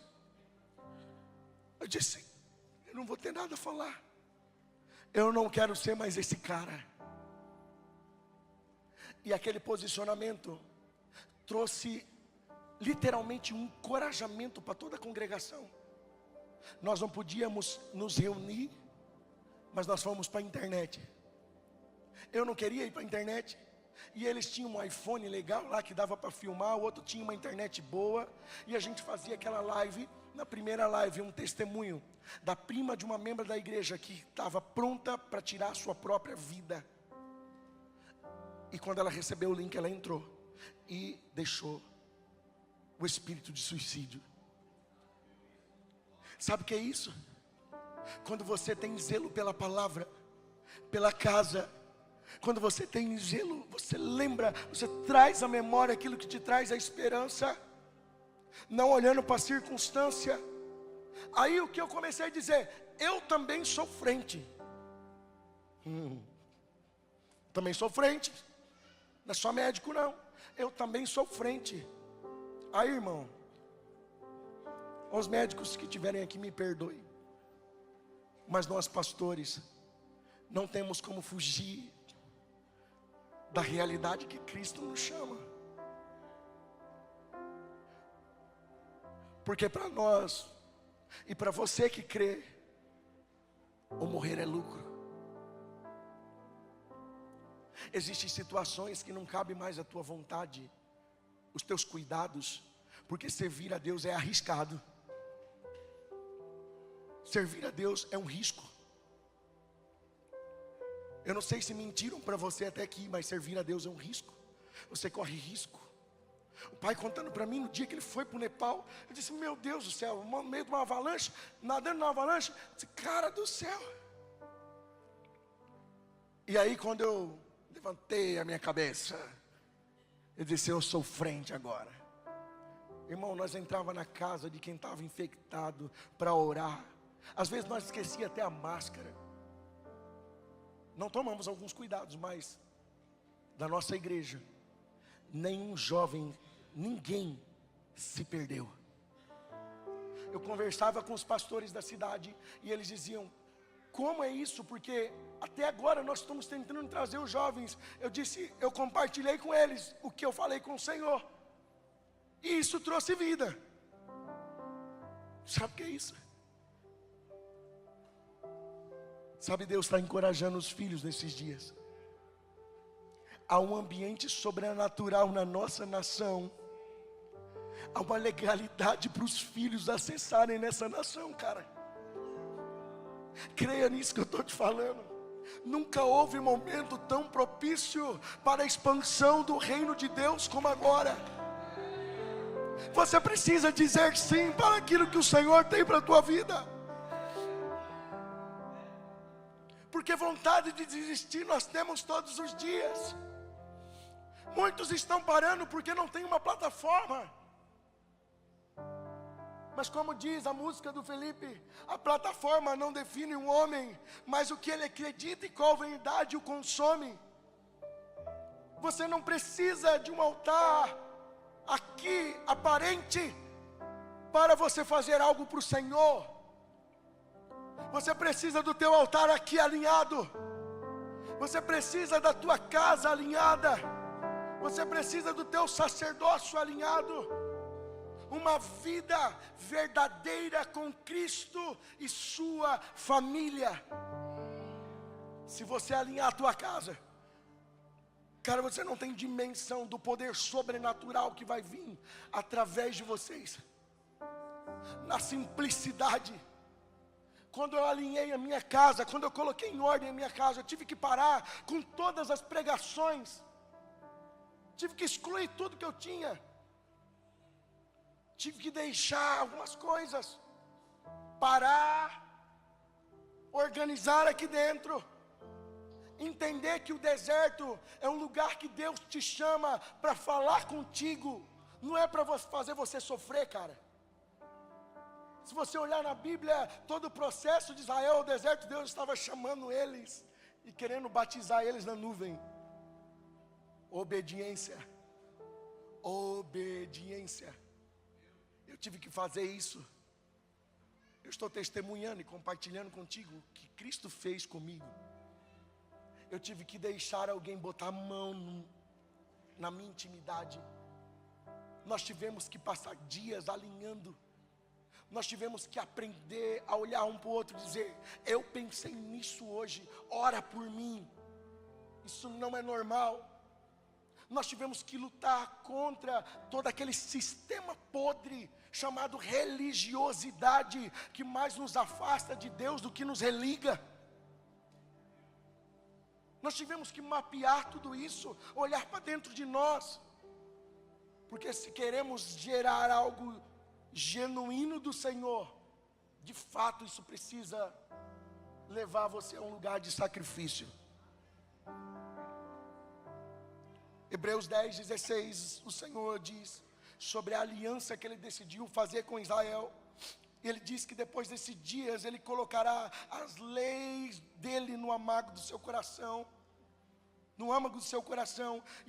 Eu disse: eu não vou ter nada a falar. Eu não quero ser mais esse cara. E aquele posicionamento trouxe literalmente um encorajamento para toda a congregação. Nós não podíamos nos reunir, mas nós fomos para a internet. Eu não queria ir para a internet, e eles tinham um iPhone legal lá que dava para filmar, o outro tinha uma internet boa, e a gente fazia aquela live. Na primeira live, um testemunho da prima de uma membro da igreja que estava pronta para tirar a sua própria vida. E quando ela recebeu o link, ela entrou e deixou o espírito de suicídio. Sabe o que é isso? Quando você tem zelo pela palavra, pela casa, quando você tem zelo, você lembra, você traz à memória aquilo que te traz a esperança, não olhando para a circunstância. Aí o que eu comecei a dizer: eu também sou frente. Também sou frente. Não é só médico não. Eu também sou frente. Aí, irmão, os médicos que estiverem aqui me perdoem, mas nós pastores não temos como fugir da realidade que Cristo nos chama. Porque para nós e para você que crê, o morrer é lucro. Existem situações que não cabe mais a tua vontade, os teus cuidados, porque servir a Deus é arriscado. servir a Deus é um risco. Eu não sei se mentiram para você até aqui, mas servir a Deus é um risco. Você corre risco. O pai contando para mim no dia que ele foi para o Nepal, eu disse: meu Deus do céu, no meio de uma avalanche, nadando na avalanche, eu disse: cara do céu. E aí quando eu levantei a minha cabeça, eu disse: eu sou frente agora. Irmão, nós entrava na casa de quem estava infectado para orar. Às vezes nós esquecia até a máscara. Não tomamos alguns cuidados, mas da nossa igreja, nenhum jovem, ninguém se perdeu. Eu conversava com os pastores da cidade e eles diziam: como é isso? Porque até agora nós estamos tentando trazer os jovens. Eu disse, eu compartilhei com eles o que eu falei com o Senhor, e isso trouxe vida. Sabe o que é isso? Sabe, Deus está encorajando os filhos nesses dias. Há um ambiente sobrenatural na nossa nação. Há uma legalidade para os filhos acessarem nessa nação, cara. Creia nisso que eu estou te falando. Nunca houve momento tão propício para a expansão do reino de Deus como agora. Você precisa dizer sim para aquilo que o Senhor tem para a tua vida. Porque vontade de desistir nós temos todos os dias. Muitos estão parando porque não tem uma plataforma. Mas como diz a música do Felipe, a plataforma não define um homem, mas o que ele acredita e qual verdade o consome. Você não precisa de um altar aqui aparente para você fazer algo para o Senhor. Você precisa do teu altar aqui alinhado. Você precisa da tua casa alinhada. Você precisa do teu sacerdócio alinhado. Uma vida verdadeira com Cristo e sua família. Se você alinhar a tua casa, cara, você não tem dimensão do poder sobrenatural que vai vir através de vocês. Na simplicidade. Quando eu alinhei a minha casa, quando eu coloquei em ordem a minha casa, eu tive que parar com todas as pregações. Tive que excluir tudo que eu tinha. Tive que deixar algumas coisas. Parar. Organizar aqui dentro. Entender que o deserto é um lugar que Deus te chama para falar contigo. Não é para fazer você sofrer, cara. Se você olhar na Bíblia, todo o processo de Israel ao deserto, Deus estava chamando eles e querendo batizar eles na nuvem. Obediência. Obediência. Eu tive que fazer isso. Eu estou testemunhando e compartilhando contigo o que Cristo fez comigo. Eu tive que deixar alguém botar a mão na minha intimidade. Nós tivemos que passar dias alinhando. Nós tivemos que aprender a olhar um para o outro e dizer: eu pensei nisso hoje, ora por mim. Isso não é normal. Nós tivemos que lutar contra todo aquele sistema podre chamado religiosidade, que mais nos afasta de Deus do que nos religa. Nós tivemos que mapear tudo isso, olhar para dentro de nós, porque se queremos gerar algo genuíno do Senhor, de fato isso precisa levar você a um lugar de sacrifício. Hebreus 10:16, o Senhor diz sobre a aliança que Ele decidiu fazer com Israel. Ele diz que depois desses dias Ele colocará as leis dEle no âmago do seu coração,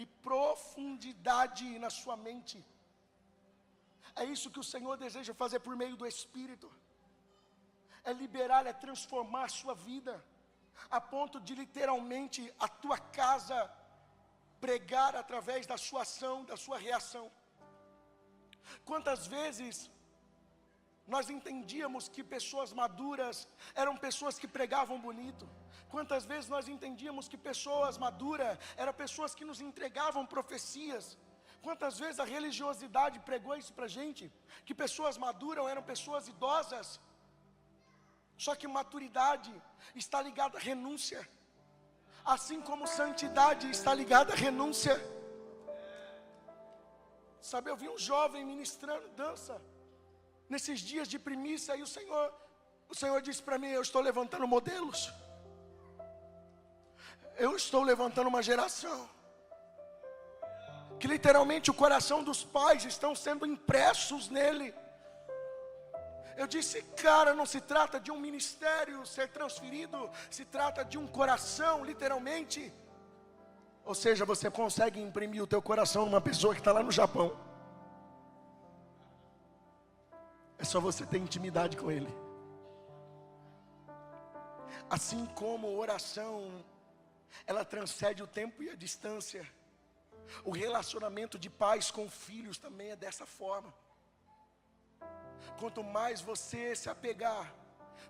e profundidade na sua mente. É isso que o Senhor deseja fazer por meio do Espírito. É liberar, é transformar a sua vida, a ponto de literalmente a tua casa pregar através da sua ação, da sua reação. Quantas vezes nós entendíamos que pessoas maduras eram pessoas que pregavam bonito? Quantas vezes nós entendíamos que pessoas maduras eram pessoas que nos entregavam profecias? Quantas vezes a religiosidade pregou isso para a gente? Que pessoas maduras eram pessoas idosas. Só que maturidade está ligada à renúncia, assim como santidade está ligada à renúncia. Sabe, eu vi um jovem ministrando dança nesses dias de primícia, e o Senhor disse para mim: eu estou levantando modelos, eu estou levantando uma geração que literalmente o coração dos pais estão sendo impressos nele. Eu disse: cara, não se trata de um ministério ser transferido, se trata de um coração, literalmente. Ou seja, você consegue imprimir o teu coração numa pessoa que está lá no Japão. É só você ter intimidade com ele. Assim como a oração, ela transcende o tempo e a distância, o relacionamento de pais com filhos também é dessa forma. Quanto mais você se apegar,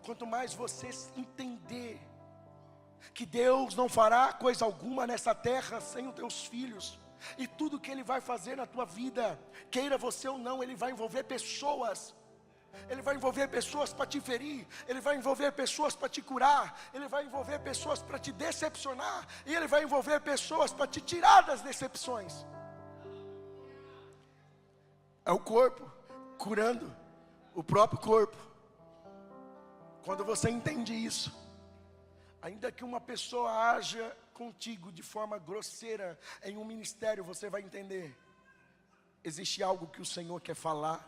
quanto mais você entender que Deus não fará coisa alguma nessa terra sem os teus filhos, e tudo que Ele vai fazer na tua vida, queira você ou não, Ele vai envolver pessoas. Ele vai envolver pessoas para te ferir, Ele vai envolver pessoas para te curar, Ele vai envolver pessoas para te decepcionar, e Ele vai envolver pessoas para te tirar das decepções. É o corpo curando o próprio corpo. Quando você entende isso, ainda que uma pessoa haja contigo de forma grosseira em um ministério, você vai entender: existe algo que o Senhor quer falar,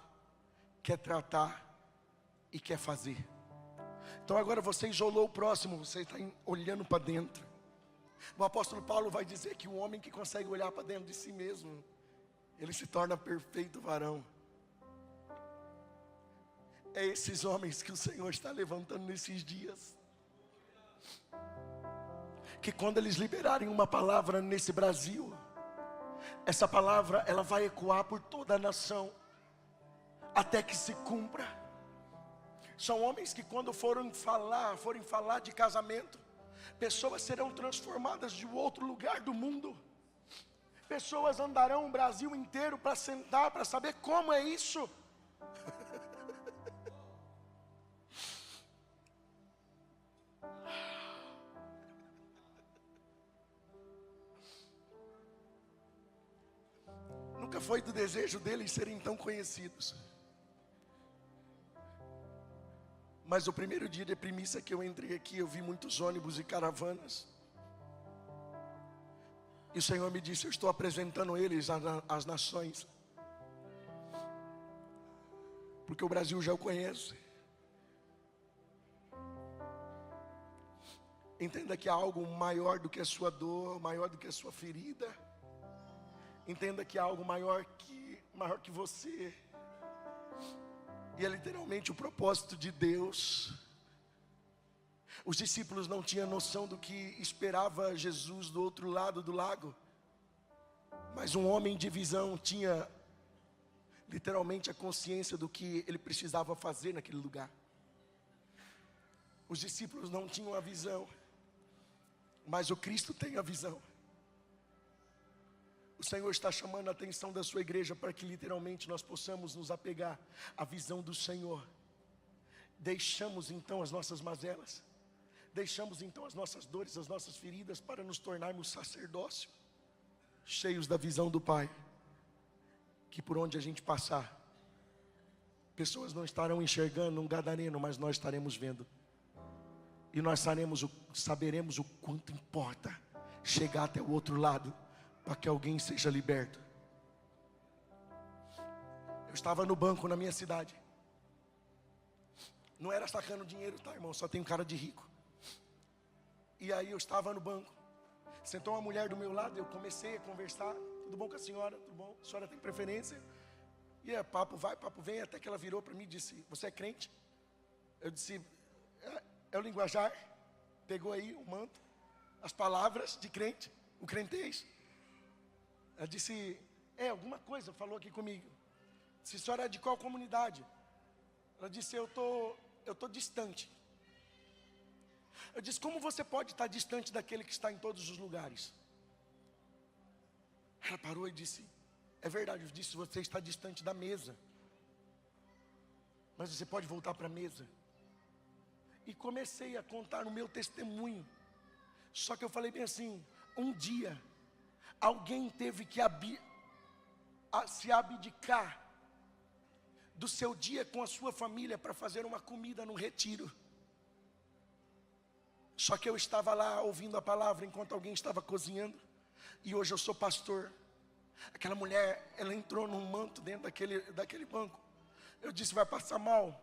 quer tratar e quer fazer. Então agora você isolou o próximo, você está olhando para dentro. O apóstolo Paulo vai dizer que o homem que consegue olhar para dentro de si mesmo, ele se torna perfeito varão. É esses homens que o Senhor está levantando nesses dias, que quando eles liberarem uma palavra nesse Brasil, essa palavra ela vai ecoar por toda a nação, até que se cumpra. São homens que quando forem falar de casamento, pessoas serão transformadas de outro lugar do mundo. Pessoas andarão o Brasil inteiro para sentar, para saber como é isso. Nunca foi do desejo deles serem tão conhecidos. Mas o primeiro dia de primícia que eu entrei aqui, eu vi muitos ônibus e caravanas. E o Senhor me disse: eu estou apresentando eles às nações, porque o Brasil já o conhece. Entenda que há algo maior do que a sua dor, maior do que a sua ferida. Entenda que há algo maior que você. E é literalmente o propósito de Deus. Os discípulos não tinham noção do que esperava Jesus do outro lado do lago, mas um homem de visão tinha literalmente a consciência do que ele precisava fazer naquele lugar. Os discípulos não tinham a visão, mas o Cristo tem a visão. O Senhor está chamando a atenção da sua igreja para que literalmente nós possamos nos apegar à visão do Senhor. Deixamos então as nossas mazelas, deixamos então as nossas dores, as nossas feridas, para nos tornarmos sacerdócio, cheios da visão do Pai. Que por onde a gente passar, pessoas não estarão enxergando um gadareno, mas nós estaremos vendo. E nós saberemos o quanto importa chegar até o outro lado, para que alguém seja liberto. Eu estava no banco na minha cidade. Não era sacando dinheiro, tá, irmão? Só tem cara de rico. E aí eu estava no banco. Sentou uma mulher do meu lado, eu comecei a conversar. Tudo bom com a senhora? Tudo bom? A senhora tem preferência? E papo vai, papo vem, até que ela virou para mim e disse: você é crente? Eu disse: é o linguajar. Pegou aí o manto, as palavras de crente, o crentez. Ela disse: alguma coisa falou aqui comigo. Se a senhora é de qual comunidade? Ela disse: eu tô distante. Eu disse: como você pode estar distante daquele que está em todos os lugares? Ela parou e disse: é verdade. Eu disse: você está distante da mesa, mas você pode voltar para a mesa. e comecei a contar o meu testemunho. Só que eu falei bem assim: um dia, alguém teve que se abdicar do seu dia com a sua família para fazer uma comida no retiro. Só que eu estava lá ouvindo a palavra enquanto alguém estava cozinhando. E hoje eu sou pastor. Aquela mulher, ela entrou num manto dentro daquele banco. Eu disse: vai passar mal?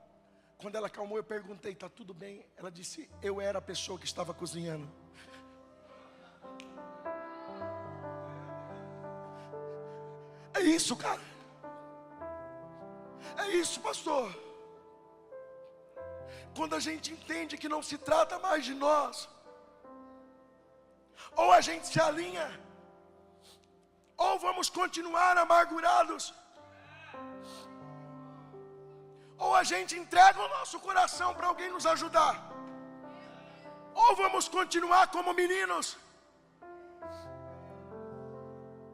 Quando ela acalmou, eu perguntei: tá tudo bem? Ela disse: eu era a pessoa que estava cozinhando. É isso, cara. É isso, pastor. Quando a gente entende que não se trata mais de nós, ou a gente se alinha, ou vamos continuar amargurados, ou a gente entrega o nosso coração para alguém nos ajudar, ou vamos continuar como meninos,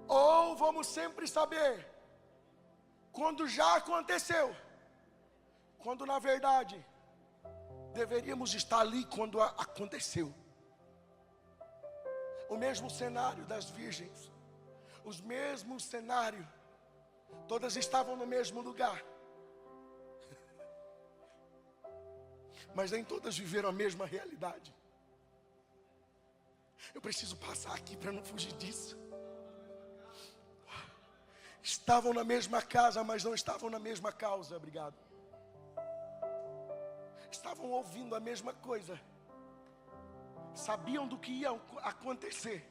ou vamos sempre saber quando já aconteceu, quando na verdade deveríamos estar ali quando aconteceu. O mesmo cenário das virgens, os mesmos cenários, todas estavam no mesmo lugar, mas nem todas viveram a mesma realidade. Eu preciso passar aqui para não fugir disso. Estavam na mesma casa, mas não estavam na mesma causa. Obrigado. Estavam ouvindo a mesma coisa, sabiam do que ia acontecer.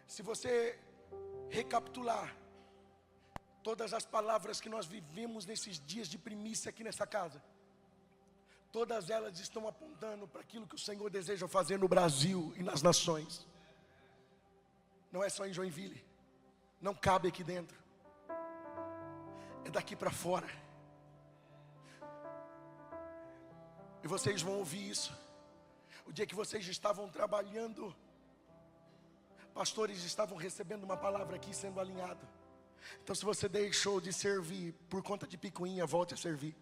Se você recapitular todas as palavras que nós vivemos nesses dias de primícia aqui nessa casa, todas elas estão apontando para aquilo que o Senhor deseja fazer no Brasil e nas nações. Não é só em Joinville, não cabe aqui dentro, é daqui para fora. E vocês vão ouvir isso. O dia que vocês estavam trabalhando, pastores estavam recebendo uma palavra aqui sendo alinhado. Então, se você deixou de servir por conta de picuinha, volte a servir.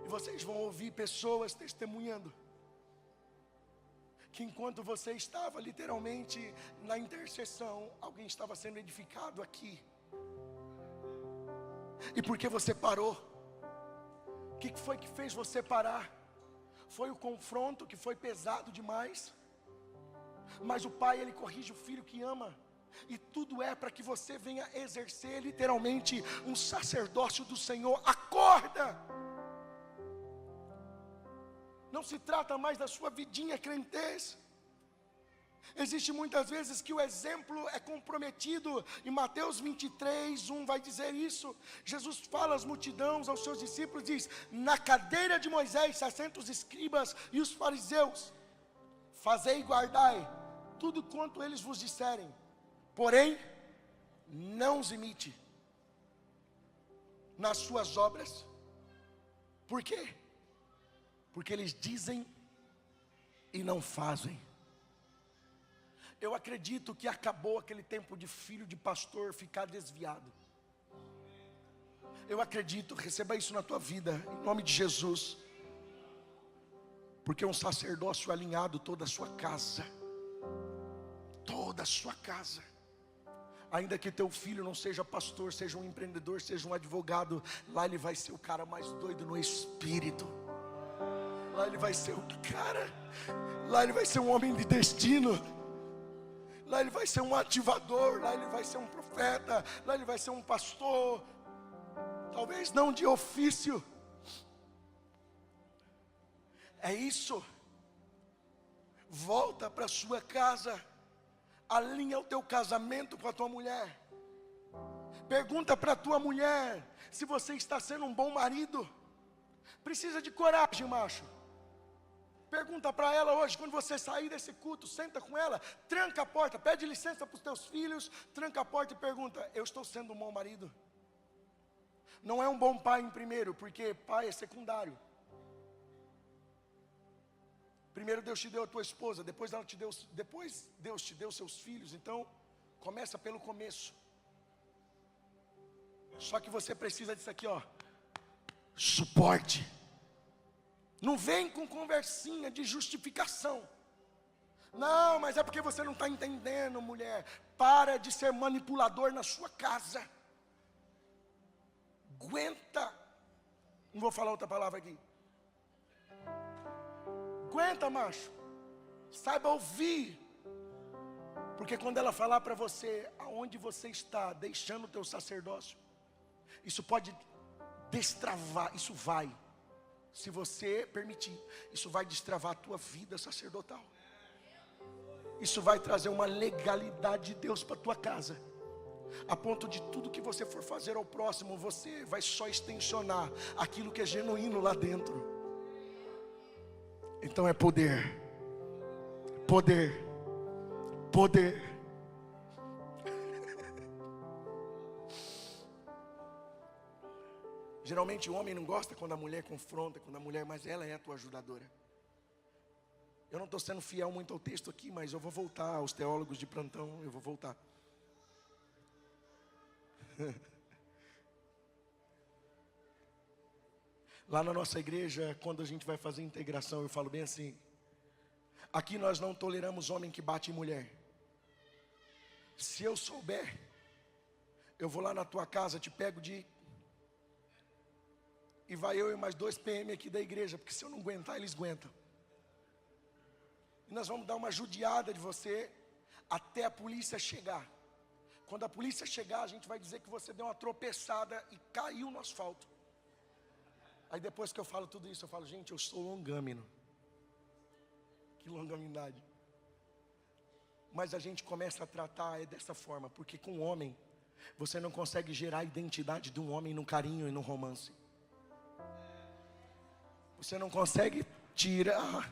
E vocês vão ouvir pessoas testemunhando que enquanto você estava literalmente na intercessão, alguém estava sendo edificado aqui. E por que você parou? O que foi que fez você parar? Foi o confronto que foi pesado demais? Mas o pai, ele corrige o filho que ama. E tudo é para que você venha exercer literalmente um sacerdócio do Senhor. Acorda! Não se trata mais da sua vidinha crentez. Existe muitas vezes que o exemplo é comprometido. Em Mateus 23, 1 vai dizer isso. Jesus fala às multidões, aos seus discípulos, diz: na cadeira de Moisés se assentam os escribas e os fariseus. Fazei e guardai tudo quanto eles vos disserem, porém não os imite nas suas obras. Por quê? Porque eles dizem e não fazem. Eu acredito que acabou aquele tempo de filho de pastor ficar desviado. Eu acredito, receba isso na tua vida, em nome de Jesus. Porque um sacerdócio alinhado, toda a sua casa, toda a sua casa. Ainda que teu filho não seja pastor, seja um empreendedor, seja um advogado, lá ele vai ser o cara mais doido no espírito. Lá ele vai ser o cara, lá ele vai ser um homem de destino. Lá ele vai ser um ativador, lá ele vai ser um profeta, lá ele vai ser um pastor, talvez não de ofício. É isso. Volta para sua casa, alinha o teu casamento com a tua mulher. Pergunta para a tua mulher se você está sendo um bom marido. Precisa de coragem, macho. Pergunta para ela hoje, quando você sair desse culto, senta com ela, tranca a porta, pede licença para os teus filhos, tranca a porta e pergunta: eu estou sendo um bom marido? Não é um bom pai em primeiro, porque pai é secundário. Primeiro Deus te deu a tua esposa, depois Deus te deu seus filhos. Então, começa pelo começo. Só que você precisa disso aqui, ó: suporte. Não vem com conversinha de justificação. Não, mas é porque você não está entendendo, mulher. Para de ser manipulador na sua casa. Aguenta. Não vou falar outra palavra aqui. Aguenta, macho. Saiba ouvir. Porque quando ela falar para você aonde você está deixando o teu sacerdócio, isso pode destravar, isso vai, se você permitir, isso vai destravar a tua vida sacerdotal. Isso vai trazer uma legalidade de Deus para a tua casa, a ponto de tudo que você for fazer ao próximo, você vai só extensionar aquilo que é genuíno lá dentro. Então é poder, poder, poder. Geralmente o homem não gosta quando a mulher confronta, quando a mulher, mas ela é a tua ajudadora. Eu não estou sendo fiel muito ao texto aqui, mas eu vou voltar aos teólogos de plantão, eu vou voltar. Lá na nossa igreja, quando a gente vai fazer integração, eu falo bem assim: aqui nós não toleramos homem que bate em mulher. Se eu souber, eu vou lá na tua casa, te pego e vai eu e mais 2 PM aqui da igreja, porque se eu não aguentar, eles aguentam. E nós vamos dar uma judiada de você até a polícia chegar. Quando a polícia chegar, a gente vai dizer que você deu uma tropeçada e caiu no asfalto. Aí depois que eu falo tudo isso, eu falo: gente, eu sou longâmino. Que longanimidade. Mas a gente começa a tratar dessa forma, porque com o homem, você não consegue gerar a identidade de um homem no carinho e no romance. Você não consegue tirar,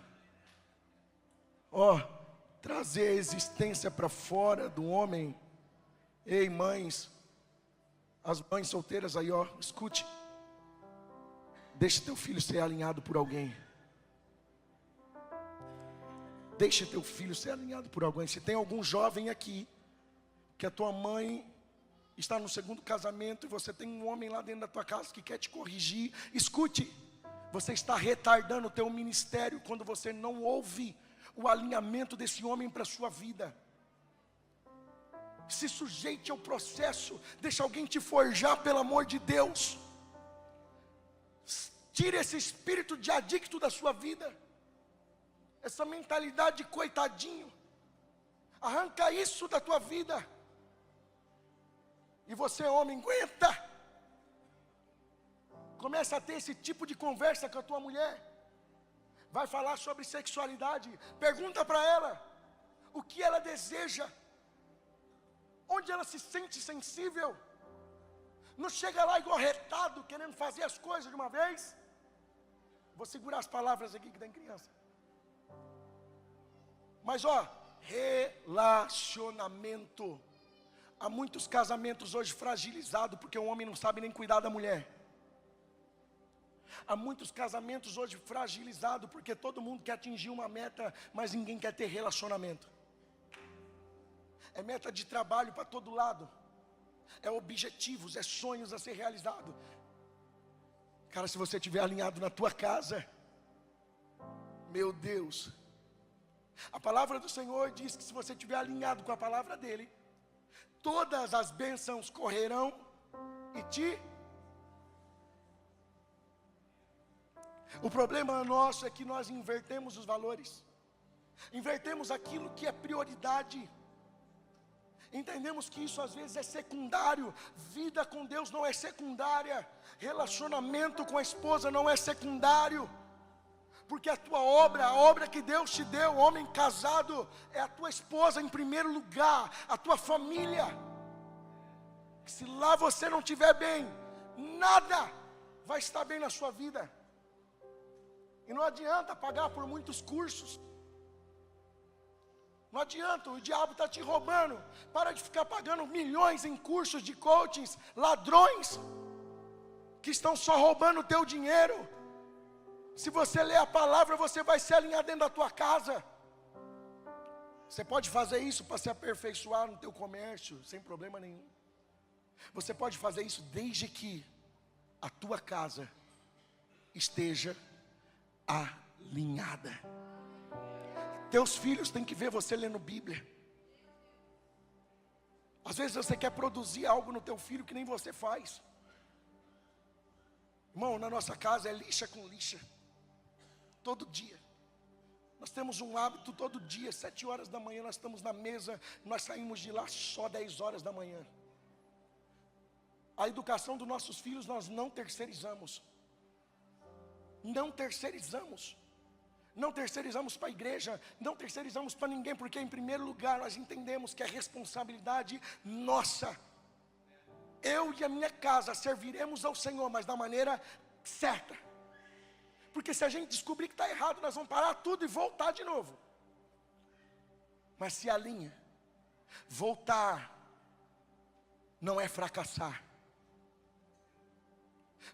trazer a existência para fora do homem. Ei, mães, as mães solteiras aí, escute. Deixe teu filho ser alinhado por alguém. Deixe teu filho ser alinhado por alguém. Se tem algum jovem aqui, que a tua mãe está no 2º casamento, e você tem um homem lá dentro da tua casa que quer te corrigir, escute. Você está retardando o teu ministério quando você não ouve o alinhamento desse homem para a sua vida. Se sujeite ao processo, deixa alguém te forjar, pelo amor de Deus. Tire esse espírito de adicto da sua vida, essa mentalidade de coitadinho. Arranca isso da tua vida. E você, homem, aguenta. Começa a ter esse tipo de conversa com a tua mulher. Vai falar sobre sexualidade. Pergunta para ela o que ela deseja, onde ela se sente sensível. Não chega lá igual retado, querendo fazer as coisas de uma vez. Vou segurar as palavras aqui que tem criança. Mas relacionamento. Há muitos casamentos hoje fragilizados, porque o homem não sabe nem cuidar da mulher. Há muitos casamentos hoje fragilizados, porque todo mundo quer atingir uma meta, mas ninguém quer ter relacionamento. É meta de trabalho para todo lado. É objetivos, é sonhos a ser realizado. Cara, se você estiver alinhado na tua casa, meu Deus, a palavra do Senhor diz que se você estiver alinhado com a palavra dele, todas as bênçãos correrão e te... O problema nosso é que nós invertemos os valores, invertemos aquilo que é prioridade. Entendemos que isso às vezes é secundário. Vida com Deus não é secundária. Relacionamento com a esposa não é secundário. Porque a tua obra, a obra que Deus te deu, homem casado, é a tua esposa em primeiro lugar, a tua família. Se lá você não estiver bem, nada vai estar bem na sua vida. E não adianta pagar por muitos cursos. Não adianta, o diabo está te roubando. Para de ficar pagando milhões em cursos de coachings, ladrões, que estão só roubando o teu dinheiro. Se você ler a palavra, você vai se alinhar dentro da tua casa. Você pode fazer isso para se aperfeiçoar no teu comércio, sem problema nenhum. Você pode fazer isso desde que a tua casa esteja alinhada. Teus filhos têm que ver você lendo Bíblia. Às vezes você quer produzir algo no teu filho que nem você faz. Irmão, na nossa casa é lixa com lixa. Todo dia. Nós temos um hábito todo dia, 7 horas da manhã nós estamos na mesa, nós saímos de lá só 10 horas da manhã. A educação dos nossos filhos nós não terceirizamos. Não terceirizamos. Não terceirizamos para a igreja, não terceirizamos para ninguém, porque em primeiro lugar nós entendemos que é responsabilidade nossa. Eu e a minha casa serviremos ao Senhor, mas da maneira certa. Porque se a gente descobrir que está errado, nós vamos parar tudo e voltar de novo. Mas se alinha, voltar não é fracassar.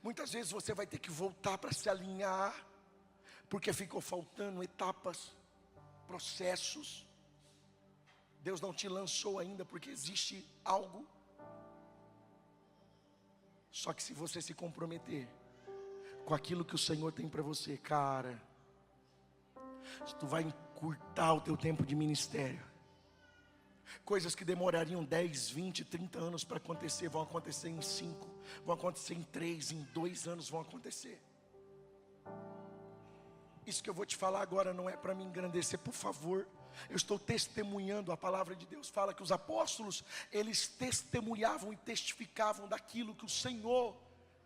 Muitas vezes você vai ter que voltar para se alinhar, porque ficou faltando etapas, processos. Deus não te lançou ainda porque existe algo. Só que se você se comprometer com aquilo que o Senhor tem para você, cara, tu vai encurtar o teu tempo de ministério. Coisas que demorariam 10, 20, 30 anos para acontecer, vão acontecer em 5, vão acontecer em 3, em 2 anos vão acontecer. Isso que eu vou te falar agora não é para me engrandecer, por favor. Eu estou testemunhando, a palavra de Deus fala que os apóstolos, eles testemunhavam e testificavam daquilo que o Senhor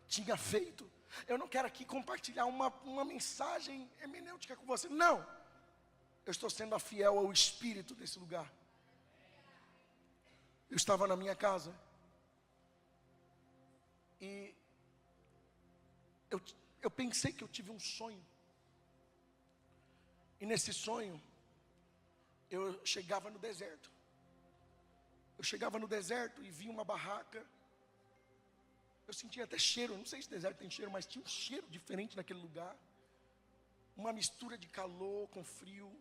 tinha feito. Eu não quero aqui compartilhar uma mensagem hermenêutica com você, não. Eu estou sendo fiel ao Espírito desse lugar. Eu estava na minha casa e eu pensei que eu tive um sonho. E nesse sonho, eu chegava no deserto. Eu chegava no deserto e via uma barraca. Eu sentia até cheiro, não sei se deserto tem cheiro, mas tinha um cheiro diferente naquele lugar. Uma mistura de calor com frio.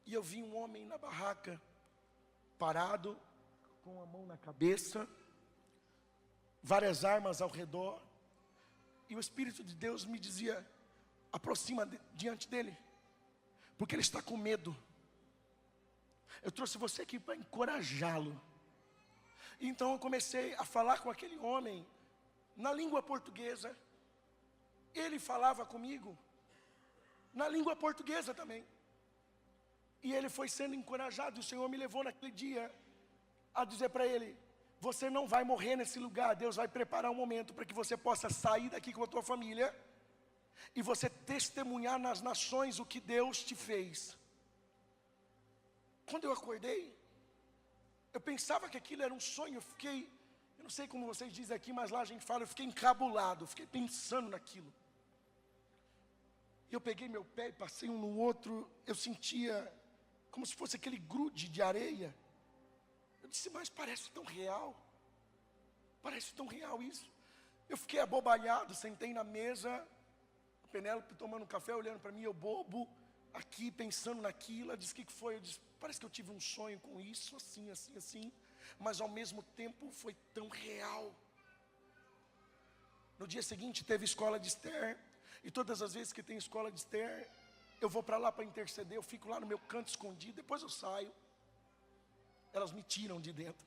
E eu vi um homem na barraca, parado, com a mão na cabeça, várias armas ao redor. E o Espírito de Deus me dizia, aproxima diante dele, porque ele está com medo. Eu trouxe você aqui para encorajá-lo. Então eu comecei a falar com aquele homem na língua portuguesa. Ele falava comigo na língua portuguesa também. E ele foi sendo encorajado. E o Senhor me levou naquele dia a dizer para ele, você não vai morrer nesse lugar. Deus vai preparar um momento para que você possa sair daqui com a tua família e você testemunhar nas nações o que Deus te fez. Quando eu acordei, eu pensava que aquilo era um sonho. Eu não sei como vocês dizem aqui, mas lá a gente fala, eu fiquei encabulado, fiquei pensando naquilo. Eu peguei meu pé e passei um no outro, eu sentia como se fosse aquele grude de areia. Eu disse, mas parece tão real. Parece tão real isso. Eu fiquei abobalhado, sentei na mesa, a Penélope tomando um café, olhando para mim, eu bobo, aqui pensando naquilo. Ela disse, o que foi? Eu disse, parece que eu tive um sonho com isso, assim, assim, assim. Mas ao mesmo tempo foi tão real. No dia seguinte teve escola de Esther. E todas as vezes que tem escola de Esther, eu vou para lá para interceder. Eu fico lá no meu canto escondido, depois eu saio. Elas me tiram de dentro.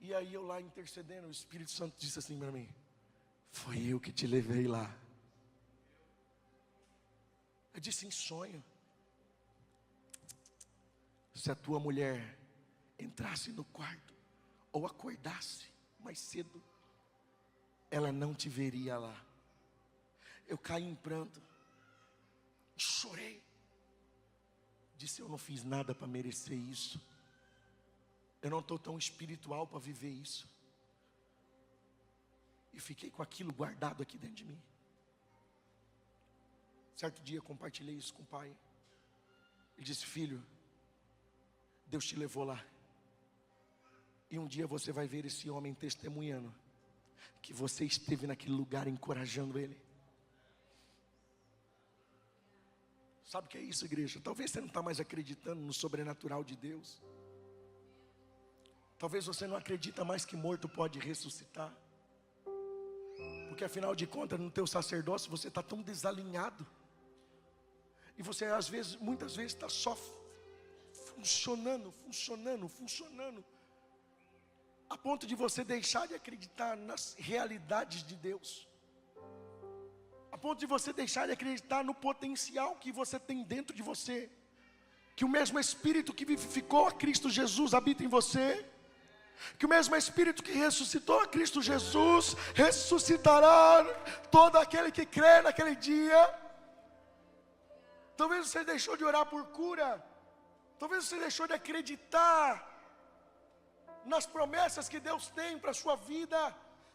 E aí eu lá intercedendo, o Espírito Santo disse assim para mim, foi eu que te levei lá. Eu disse, em sonho, se a tua mulher entrasse no quarto ou acordasse mais cedo, ela não te veria lá. Eu caí em pranto, chorei, disse, eu não fiz nada para merecer isso. Eu não estou tão espiritual para viver isso. E fiquei com aquilo guardado aqui dentro de mim. Certo dia eu compartilhei isso com o pai. Ele disse, filho, Deus te levou lá. E um dia você vai ver esse homem testemunhando que você esteve naquele lugar encorajando ele. Sabe o que é isso, igreja? Talvez você não está mais acreditando no sobrenatural de Deus. Talvez você não acredita mais que morto pode ressuscitar. Porque afinal de contas, no teu sacerdócio, você está tão desalinhado. E você muitas vezes está só funcionando, a ponto de você deixar de acreditar nas realidades de Deus, a ponto de você deixar de acreditar no potencial que você tem dentro de você, que o mesmo Espírito que vivificou a Cristo Jesus habita em você, que o mesmo Espírito que ressuscitou a Cristo Jesus ressuscitará todo aquele que crê naquele dia. Talvez você deixou de orar por cura, talvez você deixou de acreditar nas promessas que Deus tem para a sua vida,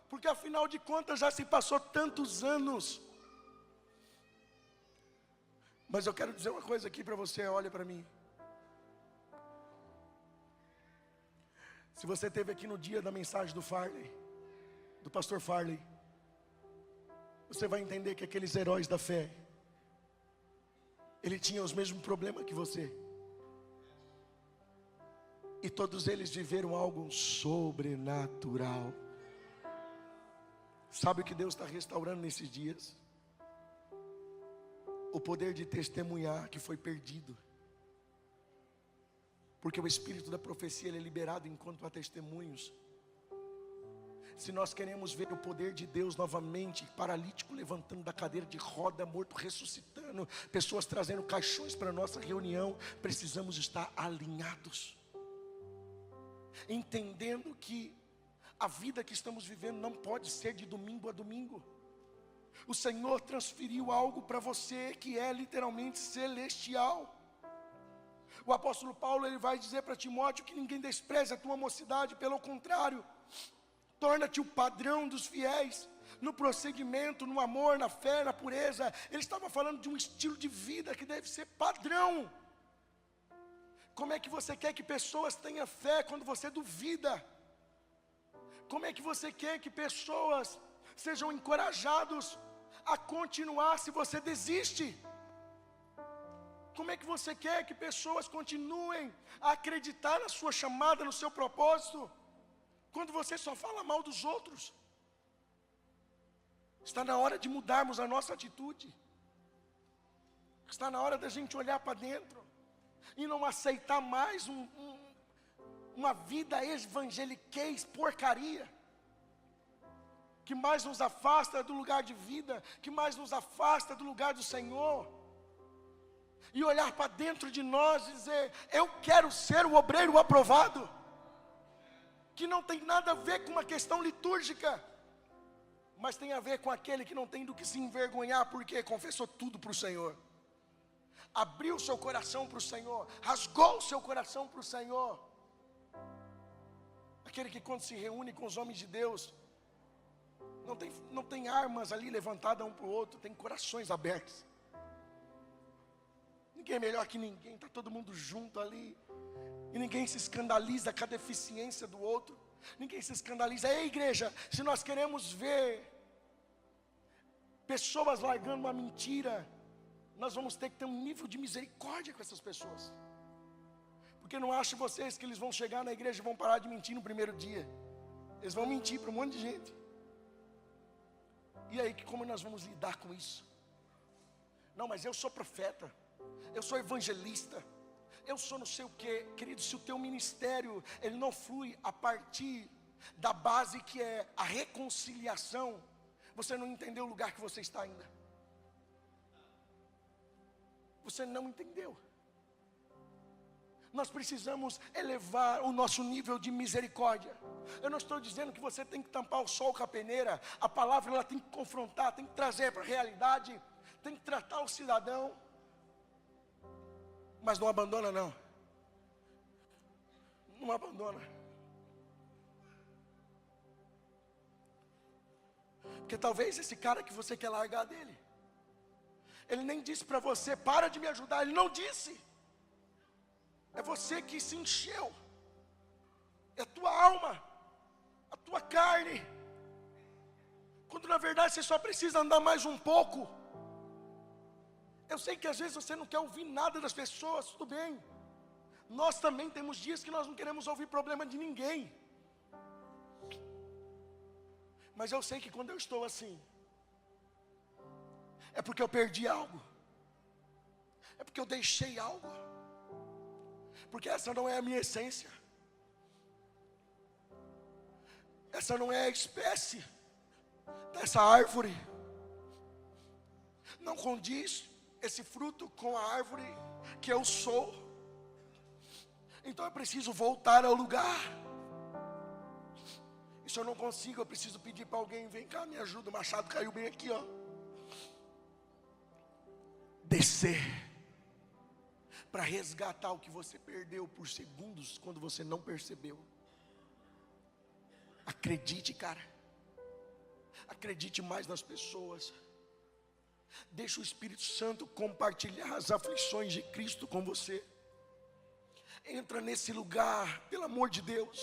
porque afinal de contas já se passou tantos anos. Mas eu quero dizer uma coisa aqui para você, olha para mim. Se você esteve aqui no dia da mensagem do Farley, do pastor Farley, você vai entender que aqueles heróis da fé, ele tinha os mesmos problemas que você. E todos eles viveram algo sobrenatural. Sabe o que Deus está restaurando nesses dias? O poder de testemunhar que foi perdido. Porque o espírito da profecia ele é liberado enquanto há testemunhos. Se nós queremos ver o poder de Deus novamente, paralítico levantando da cadeira de roda, morto ressuscitando, pessoas trazendo caixões para a nossa reunião, precisamos estar alinhados, entendendo que a vida que estamos vivendo não pode ser de domingo a domingo. O Senhor transferiu algo para você que é literalmente celestial. O apóstolo Paulo ele vai dizer para Timóteo que ninguém despreze a tua mocidade, pelo contrário, torna-te o padrão dos fiéis, no prosseguimento, no amor, na fé, na pureza. Ele estava falando de um estilo de vida que deve ser padrão. Como é que você quer que pessoas tenham fé quando você duvida? Como é que você quer que pessoas sejam encorajados a continuar se você desiste? Como é que você quer que pessoas continuem a acreditar na sua chamada, no seu propósito, quando você só fala mal dos outros? Está na hora de mudarmos a nossa atitude. Está na hora da gente olhar para dentro e não aceitar mais uma vida evangeliquez porcaria, que mais nos afasta do lugar de vida, que mais nos afasta do lugar do Senhor. E olhar para dentro de nós e dizer: eu quero ser o obreiro aprovado, que não tem nada a ver com uma questão litúrgica, mas tem a ver com aquele que não tem do que se envergonhar, porque confessou tudo para o Senhor, abriu seu coração para o Senhor, rasgou o seu coração para o Senhor. Aquele que quando se reúne com os homens de Deus, não tem armas ali levantadas um para o outro, tem corações abertos. Ninguém é melhor que ninguém, está todo mundo junto ali. E ninguém se escandaliza com a deficiência do outro. Ninguém se escandaliza. Ei, igreja, se nós queremos ver pessoas largando uma mentira, nós vamos ter que ter um nível de misericórdia com essas pessoas. Porque não achem vocês que eles vão chegar na igreja e vão parar de mentir no primeiro dia. Eles vão mentir para um monte de gente. E aí, como nós vamos lidar com isso? Não, mas eu sou profeta, eu sou evangelista, eu sou não sei o que. Querido, se o teu ministério ele não flui a partir da base que é a reconciliação, você não entendeu o lugar que você está ainda. Você não entendeu. Nós precisamos elevar o nosso nível de misericórdia. Eu não estou dizendo que você tem que tampar o sol com a peneira. A palavra ela tem que confrontar, tem que trazer para a realidade, tem que tratar o cidadão. Mas não abandona não. Não abandona. Porque talvez esse cara que você quer largar dele, ele nem disse para você: para de me ajudar. Ele não disse. É você que se encheu. É a tua alma, a tua carne. Quando na verdade você só precisa andar mais um pouco. Eu sei que às vezes você não quer ouvir nada das pessoas, tudo bem. Nós também temos dias que nós não queremos ouvir problema de ninguém. Mas eu sei que quando eu estou assim, é porque eu perdi algo, é porque eu deixei algo, porque essa não é a minha essência, essa não é a espécie dessa árvore, não condiz esse fruto com a árvore que eu sou. Então eu preciso voltar ao lugar. E se eu não consigo, eu preciso pedir para alguém: vem cá, me ajuda, o machado caiu bem aqui, ó. Descer para resgatar o que você perdeu por segundos quando você não percebeu. Acredite, cara. Acredite mais nas pessoas. Deixa o Espírito Santo compartilhar as aflições de Cristo com você. Entra nesse lugar, pelo amor de Deus.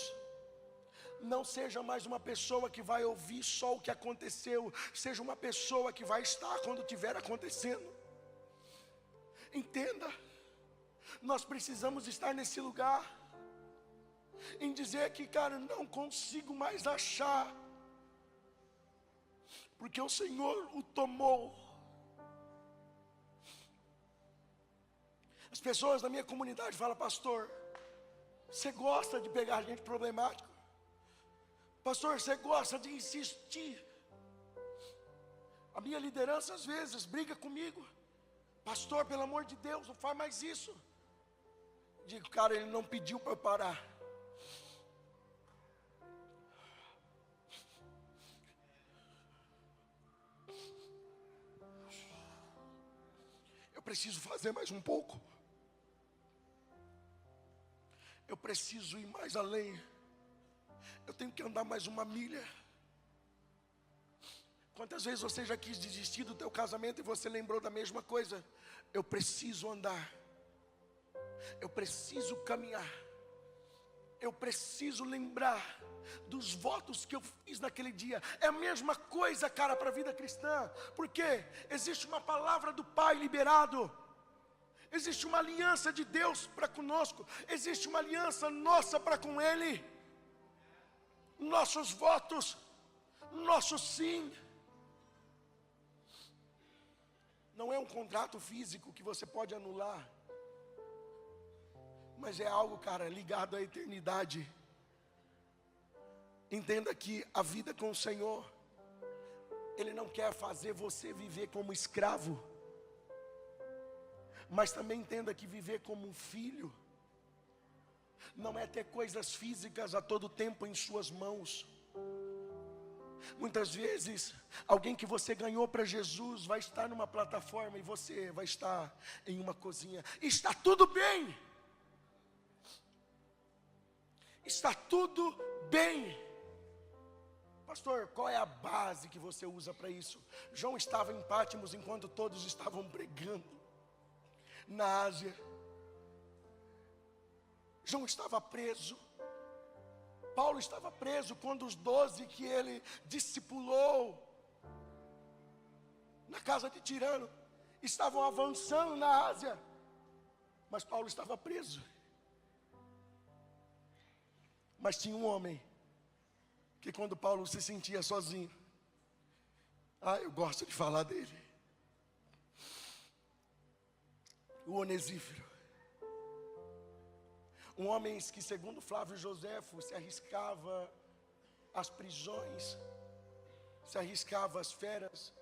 Não seja mais uma pessoa que vai ouvir só o que aconteceu. Seja uma pessoa que vai estar quando estiver acontecendo. Entenda. Nós precisamos estar nesse lugar. Em dizer que, cara, não consigo mais achar. Porque o Senhor o tomou. As pessoas da minha comunidade falam: pastor, você gosta de pegar gente problemática? Pastor, você gosta de insistir? A minha liderança às vezes briga comigo: pastor, pelo amor de Deus, não faz mais isso. Digo: cara, ele não pediu para eu parar. Eu preciso fazer mais um pouco. Eu preciso ir mais além. Eu tenho que andar mais uma milha. Quantas vezes você já quis desistir do teu casamento e você lembrou da mesma coisa? Eu preciso andar. Eu preciso caminhar. Eu preciso lembrar dos votos que eu fiz naquele dia. É a mesma coisa, cara, para a vida cristã. Porque existe uma palavra do Pai liberado. Existe uma aliança de Deus para conosco. Existe uma aliança nossa para com Ele. Nossos votos, nosso sim. Não é um contrato físico que você pode anular. Mas é algo, cara, ligado à eternidade. Entenda que a vida com o Senhor, Ele não quer fazer você viver como escravo. Mas também entenda que viver como um filho não é ter coisas físicas a todo tempo em suas mãos. Muitas vezes, alguém que você ganhou para Jesus vai estar numa plataforma e você vai estar em uma cozinha. Está tudo bem. Está tudo bem. Pastor, qual é a base que você usa para isso? João estava em Pátimos enquanto todos estavam pregando na Ásia. João estava preso. Paulo estava preso quando os 12 que ele discipulou na casa de Tirano estavam avançando na Ásia. Mas Paulo estava preso. Mas tinha um homem que quando Paulo se sentia sozinho, eu gosto de falar dele, o Onesíforo. Um homem que, segundo Flávio Joséfo, se arriscava às prisões, se arriscava às feras,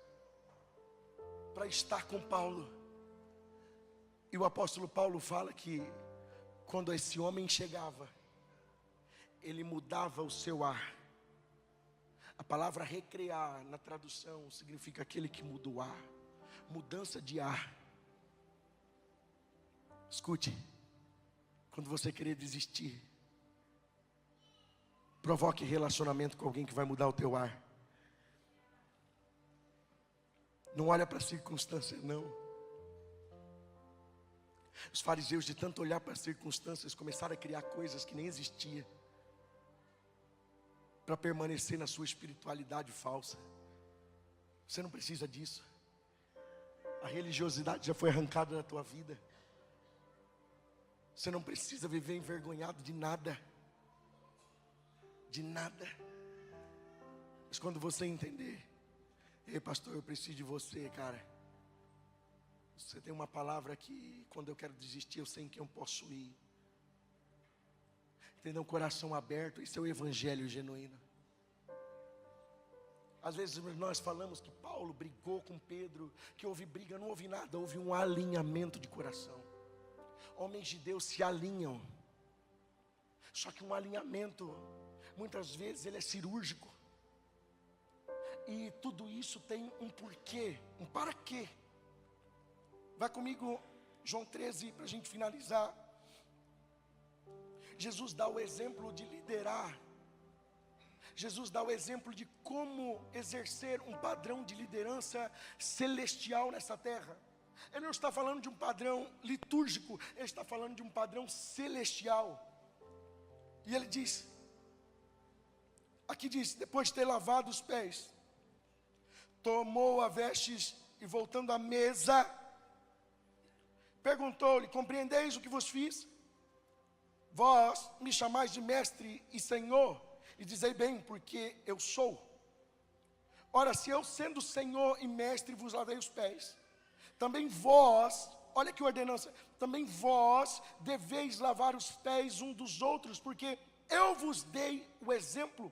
para estar com Paulo. E o apóstolo Paulo fala que, quando esse homem chegava, ele mudava o seu ar. A palavra recrear, na tradução, significa aquele que muda o ar. Mudança de ar. Escute. Quando você querer desistir, provoque relacionamento com alguém que vai mudar o teu ar. Não olha para a circunstância, não. Os fariseus, de tanto olhar para as circunstâncias, começaram a criar coisas que nem existiam, para permanecer na sua espiritualidade falsa. Você não precisa disso. A religiosidade já foi arrancada da tua vida. Você não precisa viver envergonhado de nada. De nada. Mas quando você entender, ei pastor, eu preciso de você, cara. Você tem uma palavra que quando eu quero desistir, eu sei em quem eu posso ir. Entendeu? Um coração aberto, esse é o evangelho genuíno. Às vezes nós falamos que Paulo brigou com Pedro, que houve briga, não houve nada, houve um alinhamento de coração. Homens de Deus se alinham. Só que um alinhamento, muitas vezes ele é cirúrgico. E tudo isso tem um porquê, um para quê. Vai comigo, João 13, para a gente finalizar. Jesus dá o exemplo de liderar. Jesus dá o exemplo de como exercer um padrão de liderança celestial nessa terra. Ele não está falando de um padrão litúrgico, ele está falando de um padrão celestial. E ele diz, aqui diz, depois de ter lavado os pés, tomou a vestes e voltando à mesa, perguntou-lhe, compreendeis o que vos fiz? Vós me chamais de mestre e senhor, e dizei bem, porque eu sou. Ora, se eu sendo senhor e mestre vos lavei os pés, também vós, olha que ordenança, também vós deveis lavar os pés um dos outros, porque eu vos dei o exemplo,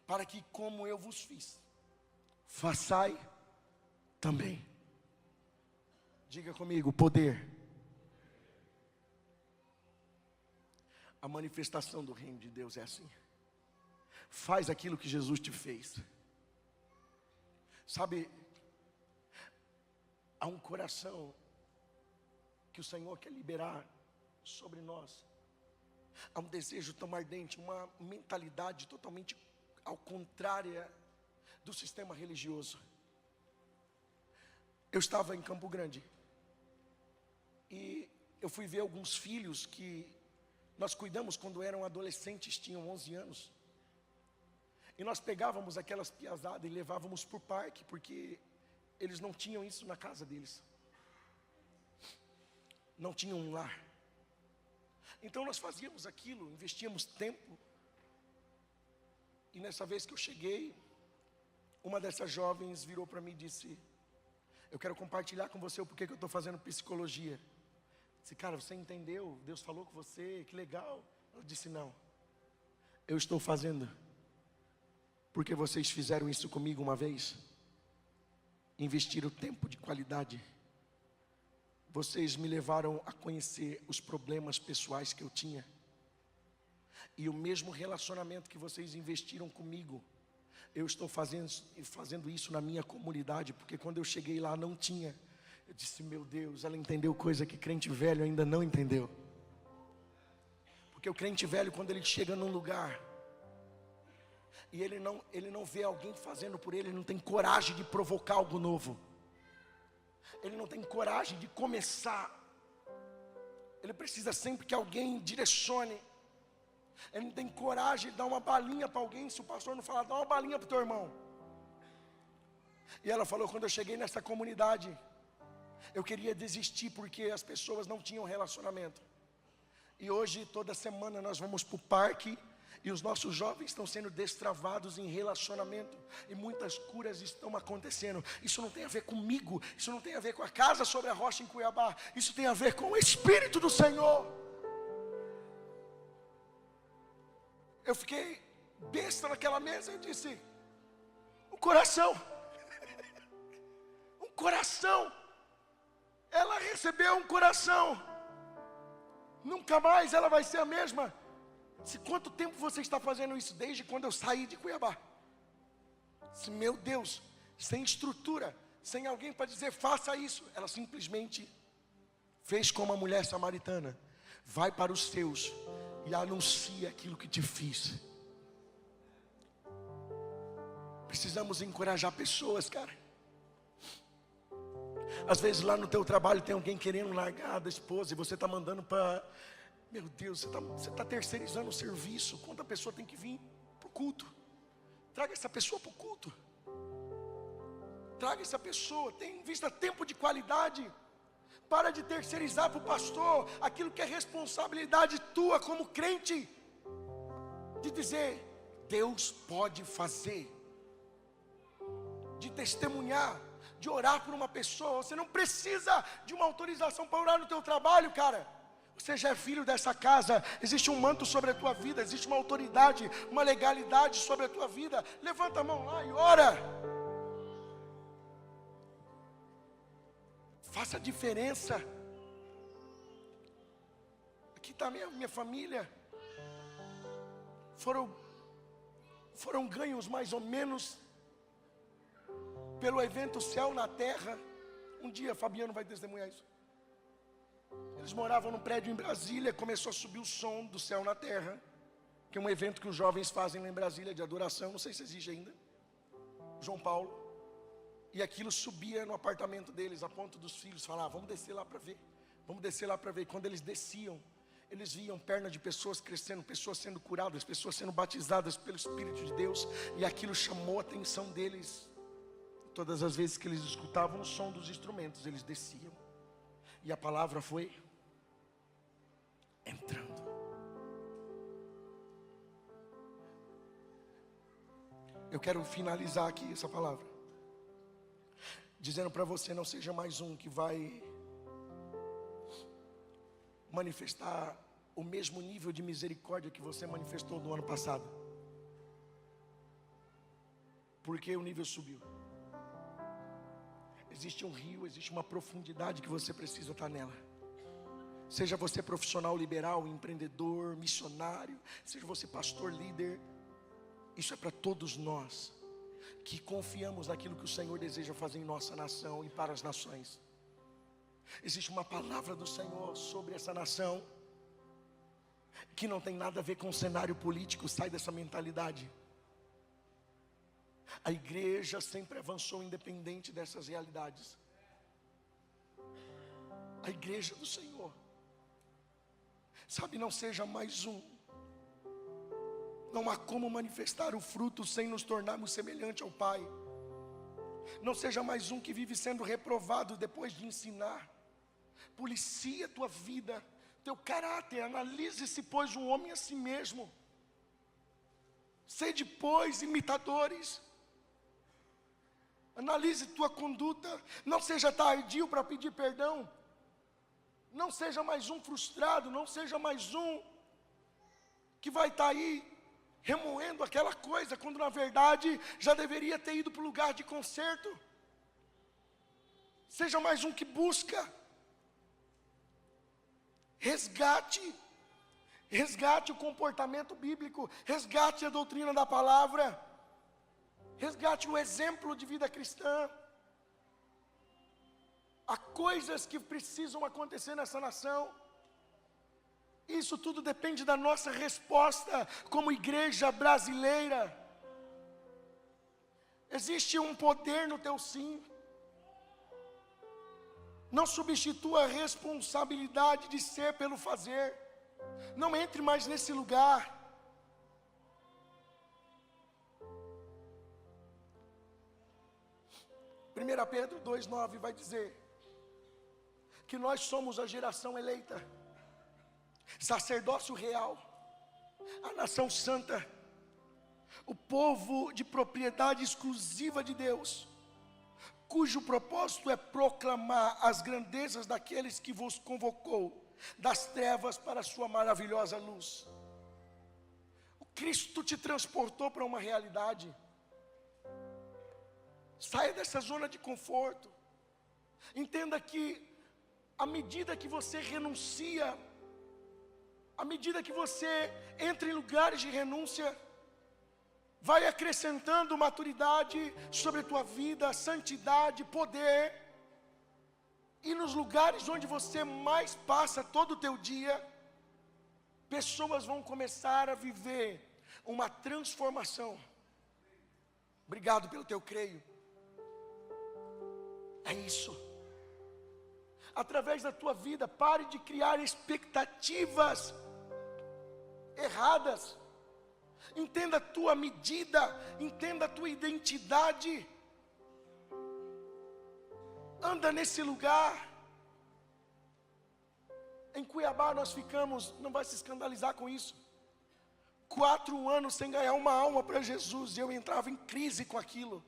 para que como eu vos fiz, façai também. Diga comigo, poder. A manifestação do reino de Deus é assim. Faz aquilo que Jesus te fez. Sabe, há um coração que o Senhor quer liberar sobre nós. Há um desejo tão ardente, uma mentalidade totalmente ao contrária do sistema religioso. Eu estava em Campo Grande e eu fui ver alguns filhos que nós cuidamos quando eram adolescentes, tinham 11 anos. E nós pegávamos aquelas piazadas e levávamos para o parque, porque eles não tinham isso na casa deles. Não tinham um lar. Então nós fazíamos aquilo, investíamos tempo. E nessa vez que eu cheguei, uma dessas jovens virou para mim e disse, eu quero compartilhar com você o porquê que eu estou fazendo psicologia. Eu disse, cara, você entendeu? Deus falou com você, que legal. Ela disse, não. Eu estou fazendo porque vocês fizeram isso comigo uma vez. Investiram tempo de qualidade. Vocês me levaram a conhecer os problemas pessoais que eu tinha. E o mesmo relacionamento que vocês investiram comigo, eu estou fazendo isso na minha comunidade, porque quando eu cheguei lá não tinha. Eu disse, meu Deus, ela entendeu coisa que crente velho ainda não entendeu. Porque o crente velho, quando ele chega num lugar e ele não vê alguém fazendo por ele não tem coragem de provocar algo novo. Ele não tem coragem de começar. Ele precisa sempre que alguém direcione. Ele não tem coragem de dar uma balinha para alguém. Se o pastor não falar, dá uma balinha para o teu irmão. E ela falou, quando eu cheguei nessa comunidade, eu queria desistir porque as pessoas não tinham relacionamento. E hoje, toda semana, nós vamos para o parque e os nossos jovens estão sendo destravados em relacionamento. E muitas curas estão acontecendo. Isso não tem a ver comigo. Isso não tem a ver com a Casa sobre a Rocha em Cuiabá. Isso tem a ver com o Espírito do Senhor. Eu fiquei besta naquela mesa e disse, um coração. Um coração. Ela recebeu um coração. Nunca mais ela vai ser a mesma. Se quanto tempo você está fazendo isso? Desde quando eu saí de Cuiabá. Se, meu Deus, sem estrutura, sem alguém para dizer faça isso. Ela simplesmente fez como a mulher samaritana. Vai para os seus e anuncia aquilo que te fiz. Precisamos encorajar pessoas, cara. Às vezes lá no teu trabalho tem alguém querendo largar da esposa e você está mandando para... Meu Deus, você está terceirizando o serviço. Quando a pessoa tem que vir para o culto, traga essa pessoa para o culto. Traga essa pessoa, invista tempo de qualidade. Para de terceirizar para o pastor aquilo que é responsabilidade tua como crente. De dizer, Deus pode fazer. testemunhar, de orar por uma pessoa. Você não precisa de uma autorização para orar no teu trabalho, cara. Você já é filho dessa casa, existe um manto sobre a tua vida, existe uma autoridade, uma legalidade sobre a tua vida. Levanta a mão lá e ora. Faça a diferença. Aqui está minha família. Foram ganhos mais ou menos pelo evento Céu na Terra. Um dia Fabiano vai testemunhar isso. Eles moravam num prédio em Brasília. Começou a subir o som do Céu na Terra, que é um evento que os jovens fazem lá em Brasília, de adoração. Não sei se existe ainda. João Paulo. E aquilo subia no apartamento deles, a ponto dos filhos falar: vamos descer lá para ver. Vamos descer lá para ver. Quando eles desciam, eles viam pernas de pessoas crescendo, pessoas sendo curadas, pessoas sendo batizadas pelo Espírito de Deus. E aquilo chamou a atenção deles. Todas as vezes que eles escutavam o som dos instrumentos, eles desciam. E a palavra foi entrando. Eu quero finalizar aqui essa palavra dizendo para você: não seja mais um que vai manifestar o mesmo nível de misericórdia que você manifestou no ano passado, porque o nível subiu. Existe um rio, existe uma profundidade que você precisa estar nela. Seja você profissional liberal, empreendedor, missionário, seja você pastor, líder, isso é para todos nós que confiamos naquilo que o Senhor deseja fazer em nossa nação e para as nações. Existe uma palavra do Senhor sobre essa nação que não tem nada a ver com o cenário político. Sai dessa mentalidade. A igreja sempre avançou independente dessas realidades. A igreja do Senhor, sabe, não seja mais um. Não há como manifestar o fruto sem nos tornarmos semelhante ao Pai. Não seja mais um que vive sendo reprovado depois de ensinar. Policia a tua vida, teu caráter. Analise-se, pois, um homem a si mesmo. Sede, pois, imitadores. Analise tua conduta. Não seja tardio para pedir perdão. Não seja mais um frustrado. Não seja mais um que vai estar aí remoendo aquela coisa, quando na verdade já deveria ter ido para o lugar de conserto. Seja mais um que busca. Resgate o comportamento bíblico. Resgate a doutrina da palavra. Resgate o exemplo de vida cristã. Há coisas que precisam acontecer nessa nação. Isso tudo depende da nossa resposta como igreja brasileira. Existe um poder no teu sim. Não substitua a responsabilidade de ser pelo fazer. Não entre mais nesse lugar. 1 Pedro 2,9 vai dizer que nós somos a geração eleita, sacerdócio real, a nação santa, o povo de propriedade exclusiva de Deus, cujo propósito é proclamar as grandezas daqueles que vos convocou das trevas para a sua maravilhosa luz. O Cristo te transportou para uma realidade. Saia dessa zona de conforto. Entenda que à medida que você renuncia, à medida que você entra em lugares de renúncia, vai acrescentando maturidade sobre a tua vida, santidade, poder. E nos lugares onde você mais passa todo o teu dia, pessoas vão começar a viver uma transformação. Obrigado pelo teu creio. É isso. Através da tua vida, pare de criar expectativas erradas. Entenda a tua medida, entenda a tua identidade. Anda nesse lugar. Em Cuiabá nós ficamos, não vai se escandalizar com isso, 4 anos sem ganhar uma alma para Jesus. E eu entrava em crise com aquilo.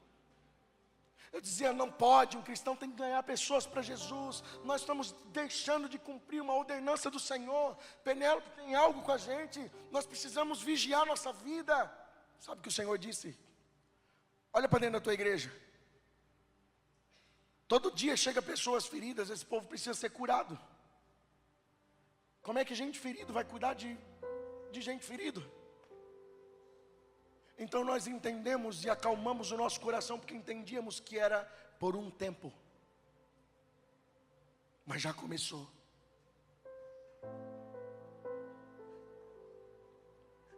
Eu dizia, não pode, um cristão tem que ganhar pessoas para Jesus. Nós estamos deixando de cumprir uma ordenança do Senhor. Penélope tem algo com a gente, nós precisamos vigiar nossa vida. Sabe o que o Senhor disse? Olha para dentro da tua igreja. Todo dia chega pessoas feridas, esse povo precisa ser curado. Como é que gente ferida vai cuidar de gente ferida? Então nós entendemos e acalmamos o nosso coração, porque entendíamos que era por um tempo. Mas já começou.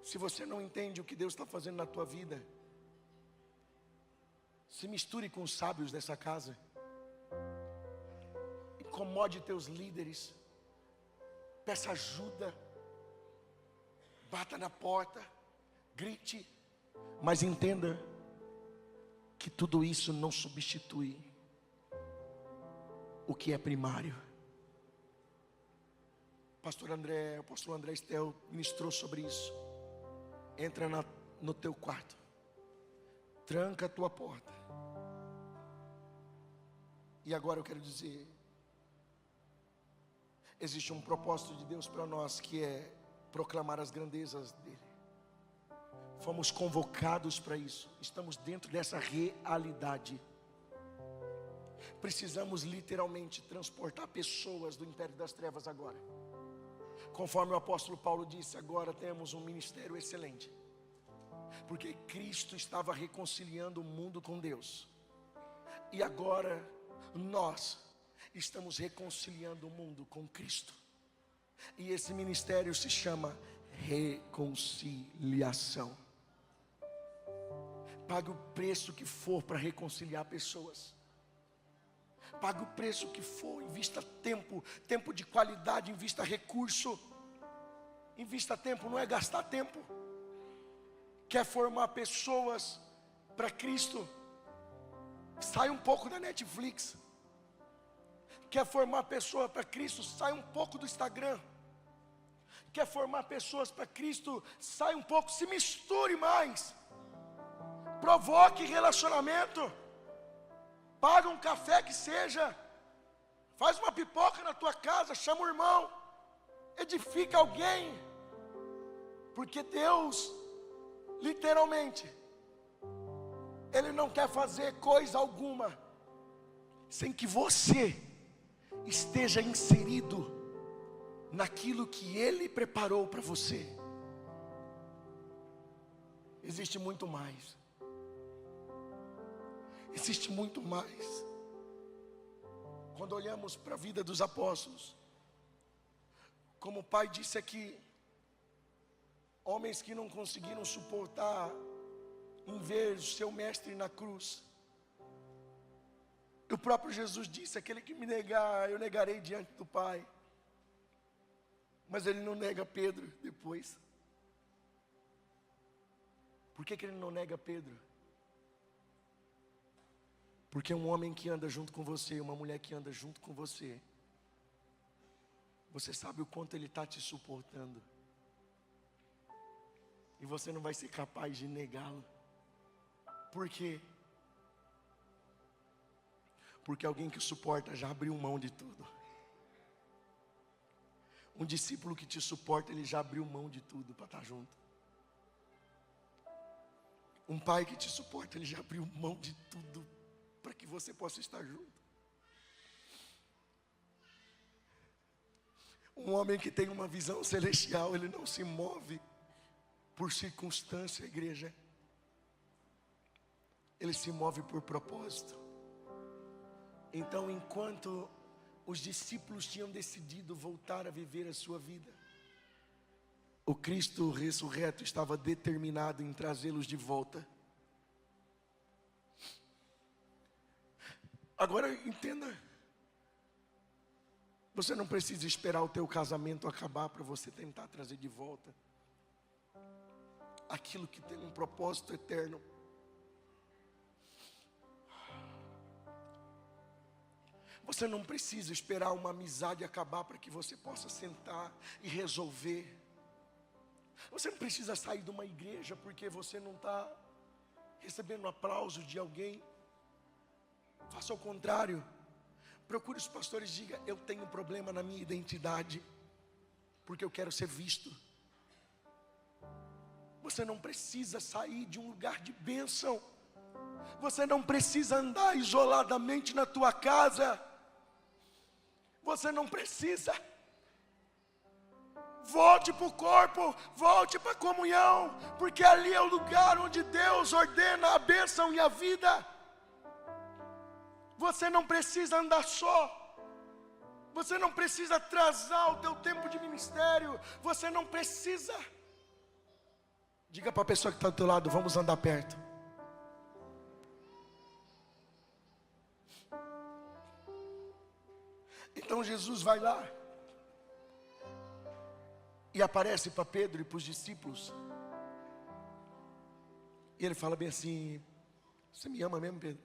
Se você não entende o que Deus está fazendo na tua vida, se misture com os sábios dessa casa. Incomode teus líderes. Peça ajuda. Bata na porta. Grite. Mas entenda que tudo isso não substitui o que é primário. O apóstolo André Estel ministrou sobre isso. Entra no teu quarto. Tranca a tua porta. E agora eu quero dizer, existe um propósito de Deus para nós, que é proclamar as grandezas dele. Fomos convocados para isso. Estamos dentro dessa realidade. Precisamos literalmente transportar pessoas do império das trevas agora. Conforme o apóstolo Paulo disse, agora temos um ministério excelente. Porque Cristo estava reconciliando o mundo com Deus. E agora nós estamos reconciliando o mundo com Cristo. E esse ministério se chama reconciliação. Pague o preço que for para reconciliar pessoas. Pague o preço que for, invista tempo de qualidade, invista recurso. Invista tempo, não é gastar tempo. Quer formar pessoas para Cristo? Sai um pouco da Netflix. Quer formar pessoas para Cristo? Sai um pouco do Instagram. Quer formar pessoas para Cristo? Sai um pouco, se misture mais. Provoque relacionamento. Paga um café que seja. Faz uma pipoca na tua casa, chama o irmão. Edifica alguém. Porque Deus, literalmente, Ele não quer fazer coisa alguma sem que você esteja inserido naquilo que Ele preparou para você. Existe muito mais. Existe muito mais. Quando olhamos para a vida dos apóstolos, como o pai disse aqui, homens que não conseguiram suportar em ver o seu mestre na cruz. O próprio Jesus disse, aquele que me negar, eu negarei diante do Pai. Mas ele não nega Pedro depois. Por que ele não nega Pedro? Porque um homem que anda junto com você, uma mulher que anda junto com você, você sabe o quanto ele está te suportando. E você não vai ser capaz de negá-lo. Por quê? Porque alguém que o suporta já abriu mão de tudo. Um discípulo que te suporta, ele já abriu mão de tudo para estar junto. Um pai que te suporta, ele já abriu mão de tudo para que você possa estar junto. Um homem que tem uma visão celestial, ele não se move por circunstância, igreja. Ele se move por propósito. Então, enquanto os discípulos tinham decidido voltar a viver a sua vida, o Cristo ressurreto estava determinado em trazê-los de volta. Agora entenda, você não precisa esperar o teu casamento acabar para você tentar trazer de volta aquilo que tem um propósito eterno. Você não precisa esperar uma amizade acabar para que você possa sentar e resolver. Você não precisa sair de uma igreja porque você não está recebendo aplauso de alguém. Faça o contrário. Procure os pastores e diga: eu tenho um problema na minha identidade, porque eu quero ser visto. Você não precisa sair de um lugar de bênção. Você não precisa andar isoladamente na tua casa. Você não precisa. Volte para o corpo, volte para a comunhão, porque ali é o lugar onde Deus ordena a bênção e a vida. Você não precisa andar só. Você não precisa atrasar o teu tempo de ministério. Você não precisa. Diga para a pessoa que está do teu lado: vamos andar perto. Então Jesus vai lá e aparece para Pedro e para os discípulos. E ele fala bem assim: você me ama mesmo, Pedro?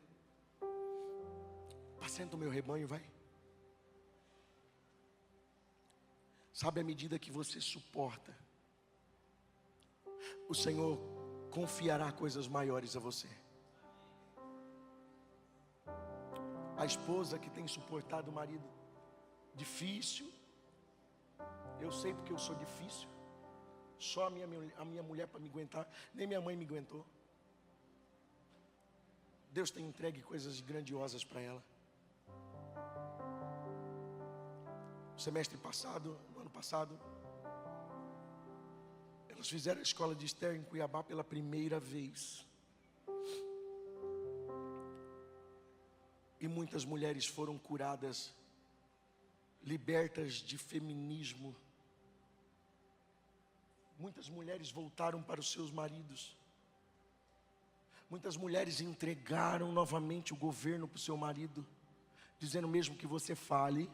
Apacenta o meu rebanho, vai. Sabe, à medida que você suporta, o Senhor confiará coisas maiores a você. A esposa que tem suportado o marido difícil, eu sei porque eu sou difícil. Só a minha mulher para me aguentar, nem minha mãe me aguentou. Deus tem entregue coisas grandiosas para ela. No semestre passado, no ano passado, elas fizeram a escola de Esther em Cuiabá pela primeira vez. E muitas mulheres foram curadas, libertas de feminismo. Muitas mulheres voltaram para os seus maridos. Muitas mulheres entregaram novamente o governo para o seu marido, dizendo: mesmo que você fale,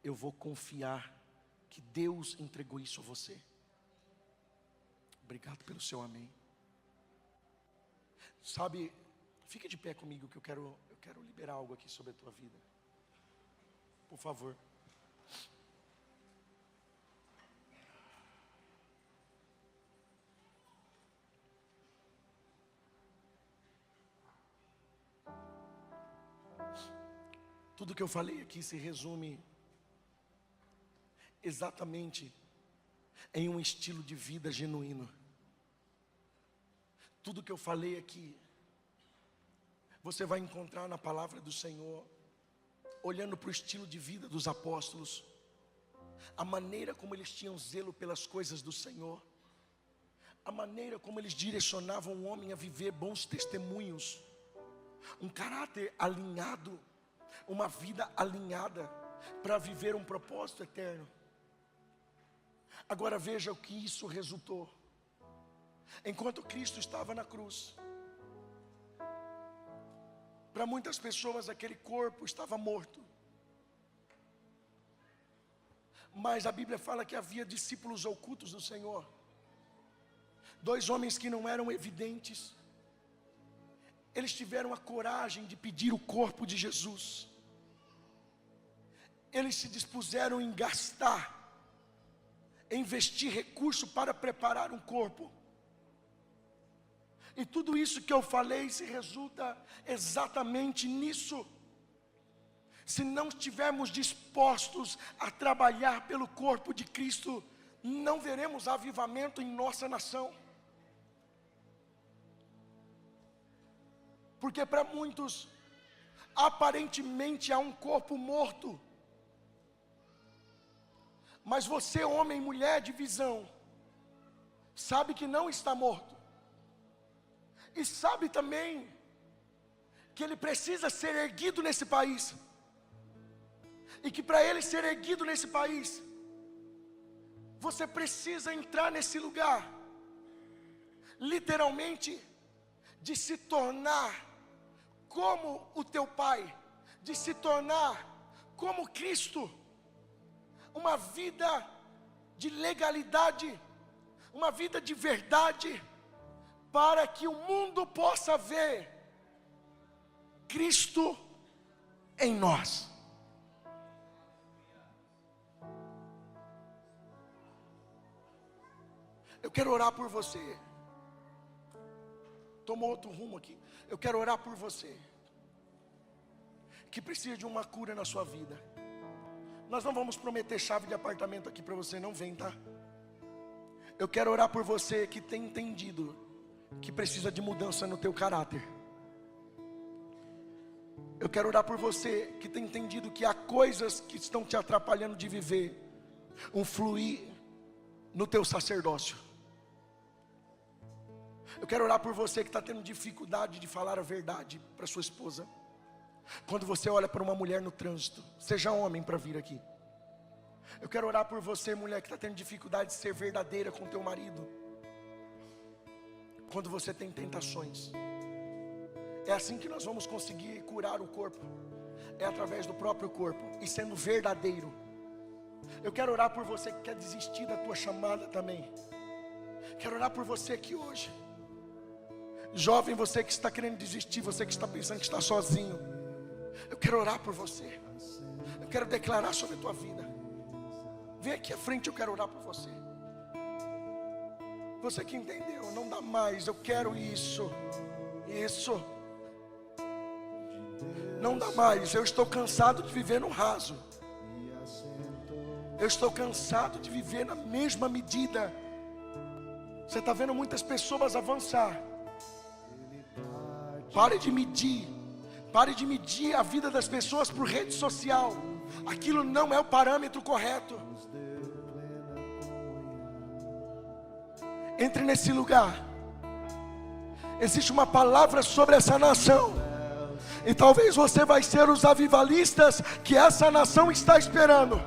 eu vou confiar que Deus entregou isso a você. Obrigado pelo seu amém. Sabe, fica de pé comigo que eu quero liberar algo aqui sobre a tua vida. Por favor. Tudo que eu falei aqui se resume exatamente em um estilo de vida genuíno. Tudo que eu falei aqui, você vai encontrar na palavra do Senhor, olhando para o estilo de vida dos apóstolos, a maneira como eles tinham zelo pelas coisas do Senhor, a maneira como eles direcionavam o homem a viver bons testemunhos, um caráter alinhado, uma vida alinhada para viver um propósito eterno. Agora veja o que isso resultou. Enquanto Cristo estava na cruz, para muitas pessoas aquele corpo estava morto. Mas a Bíblia fala que havia discípulos ocultos do Senhor. 2 homens que não eram evidentes. Eles tiveram a coragem de pedir o corpo de Jesus. Eles se dispuseram em gastar, investir recurso para preparar um corpo. E tudo isso que eu falei se resulta exatamente nisso. Se não estivermos dispostos a trabalhar pelo corpo de Cristo, não veremos avivamento em nossa nação. Porque para muitos, aparentemente há um corpo morto. Mas você, homem e mulher de visão, sabe que não está morto. E sabe também que ele precisa ser erguido nesse país. E que para ele ser erguido nesse país, você precisa entrar nesse lugar, literalmente, de se tornar como o teu Pai, de se tornar como Cristo. Uma vida de legalidade, uma vida de verdade, para que o mundo possa ver Cristo em nós. Eu quero orar por você. Tomou outro rumo aqui. Eu quero orar por você. que precisa de uma cura na sua vida. Nós não vamos prometer chave de apartamento aqui para você, não vem, tá? Eu quero orar por você que tem entendido que precisa de mudança no teu caráter. Eu quero orar por você que tem entendido que há coisas que estão te atrapalhando de viver um fluir no teu sacerdócio. Eu quero orar por você que está tendo dificuldade de falar a verdade para sua esposa. Quando você olha para uma mulher no trânsito, seja homem para vir aqui. Eu quero orar por você, mulher, que está tendo dificuldade de ser verdadeira com teu marido. Quando você tem tentações. É assim que nós vamos conseguir curar o corpo. É através do próprio corpo e sendo verdadeiro. Eu quero orar por você que quer desistir da tua chamada também. Quero orar por você aqui hoje. Jovem, você que está querendo desistir, você que está pensando que está sozinho. Eu quero orar por você. Eu quero declarar sobre a tua vida. Vem aqui à frente, eu quero orar por você. Você que entendeu, não dá mais, eu quero isso. Isso. Não dá mais, eu estou cansado de viver no raso. Eu estou cansado de viver na mesma medida. Você está vendo muitas pessoas avançar. Pare de medir. Pare de medir a vida das pessoas por rede social. Aquilo não é o parâmetro correto. Entre nesse lugar. Existe uma palavra sobre essa nação. E talvez você vai ser os avivalistas que essa nação está esperando.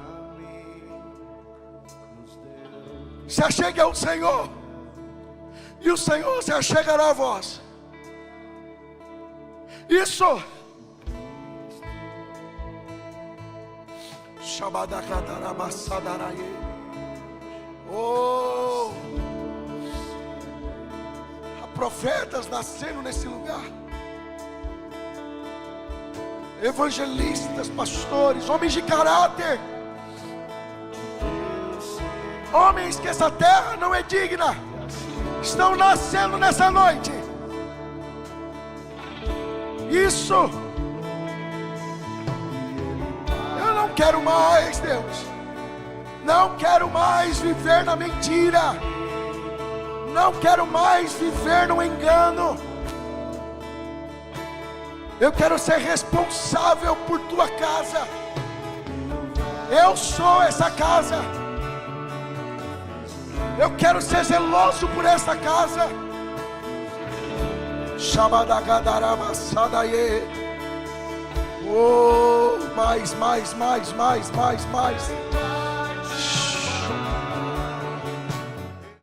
Se achegue ao Senhor, e o Senhor se achegará a vós. Isso. Oh, há profetas nascendo nesse lugar. Evangelistas, pastores, homens de caráter. Homens que essa terra não é digna, estão nascendo nessa noite. Isso. Eu não quero mais, Deus. Não quero mais viver na mentira. Não quero mais viver no engano. Eu quero ser responsável por tua casa. Eu sou essa casa. Eu quero ser zeloso por essa casa. Oh, mais.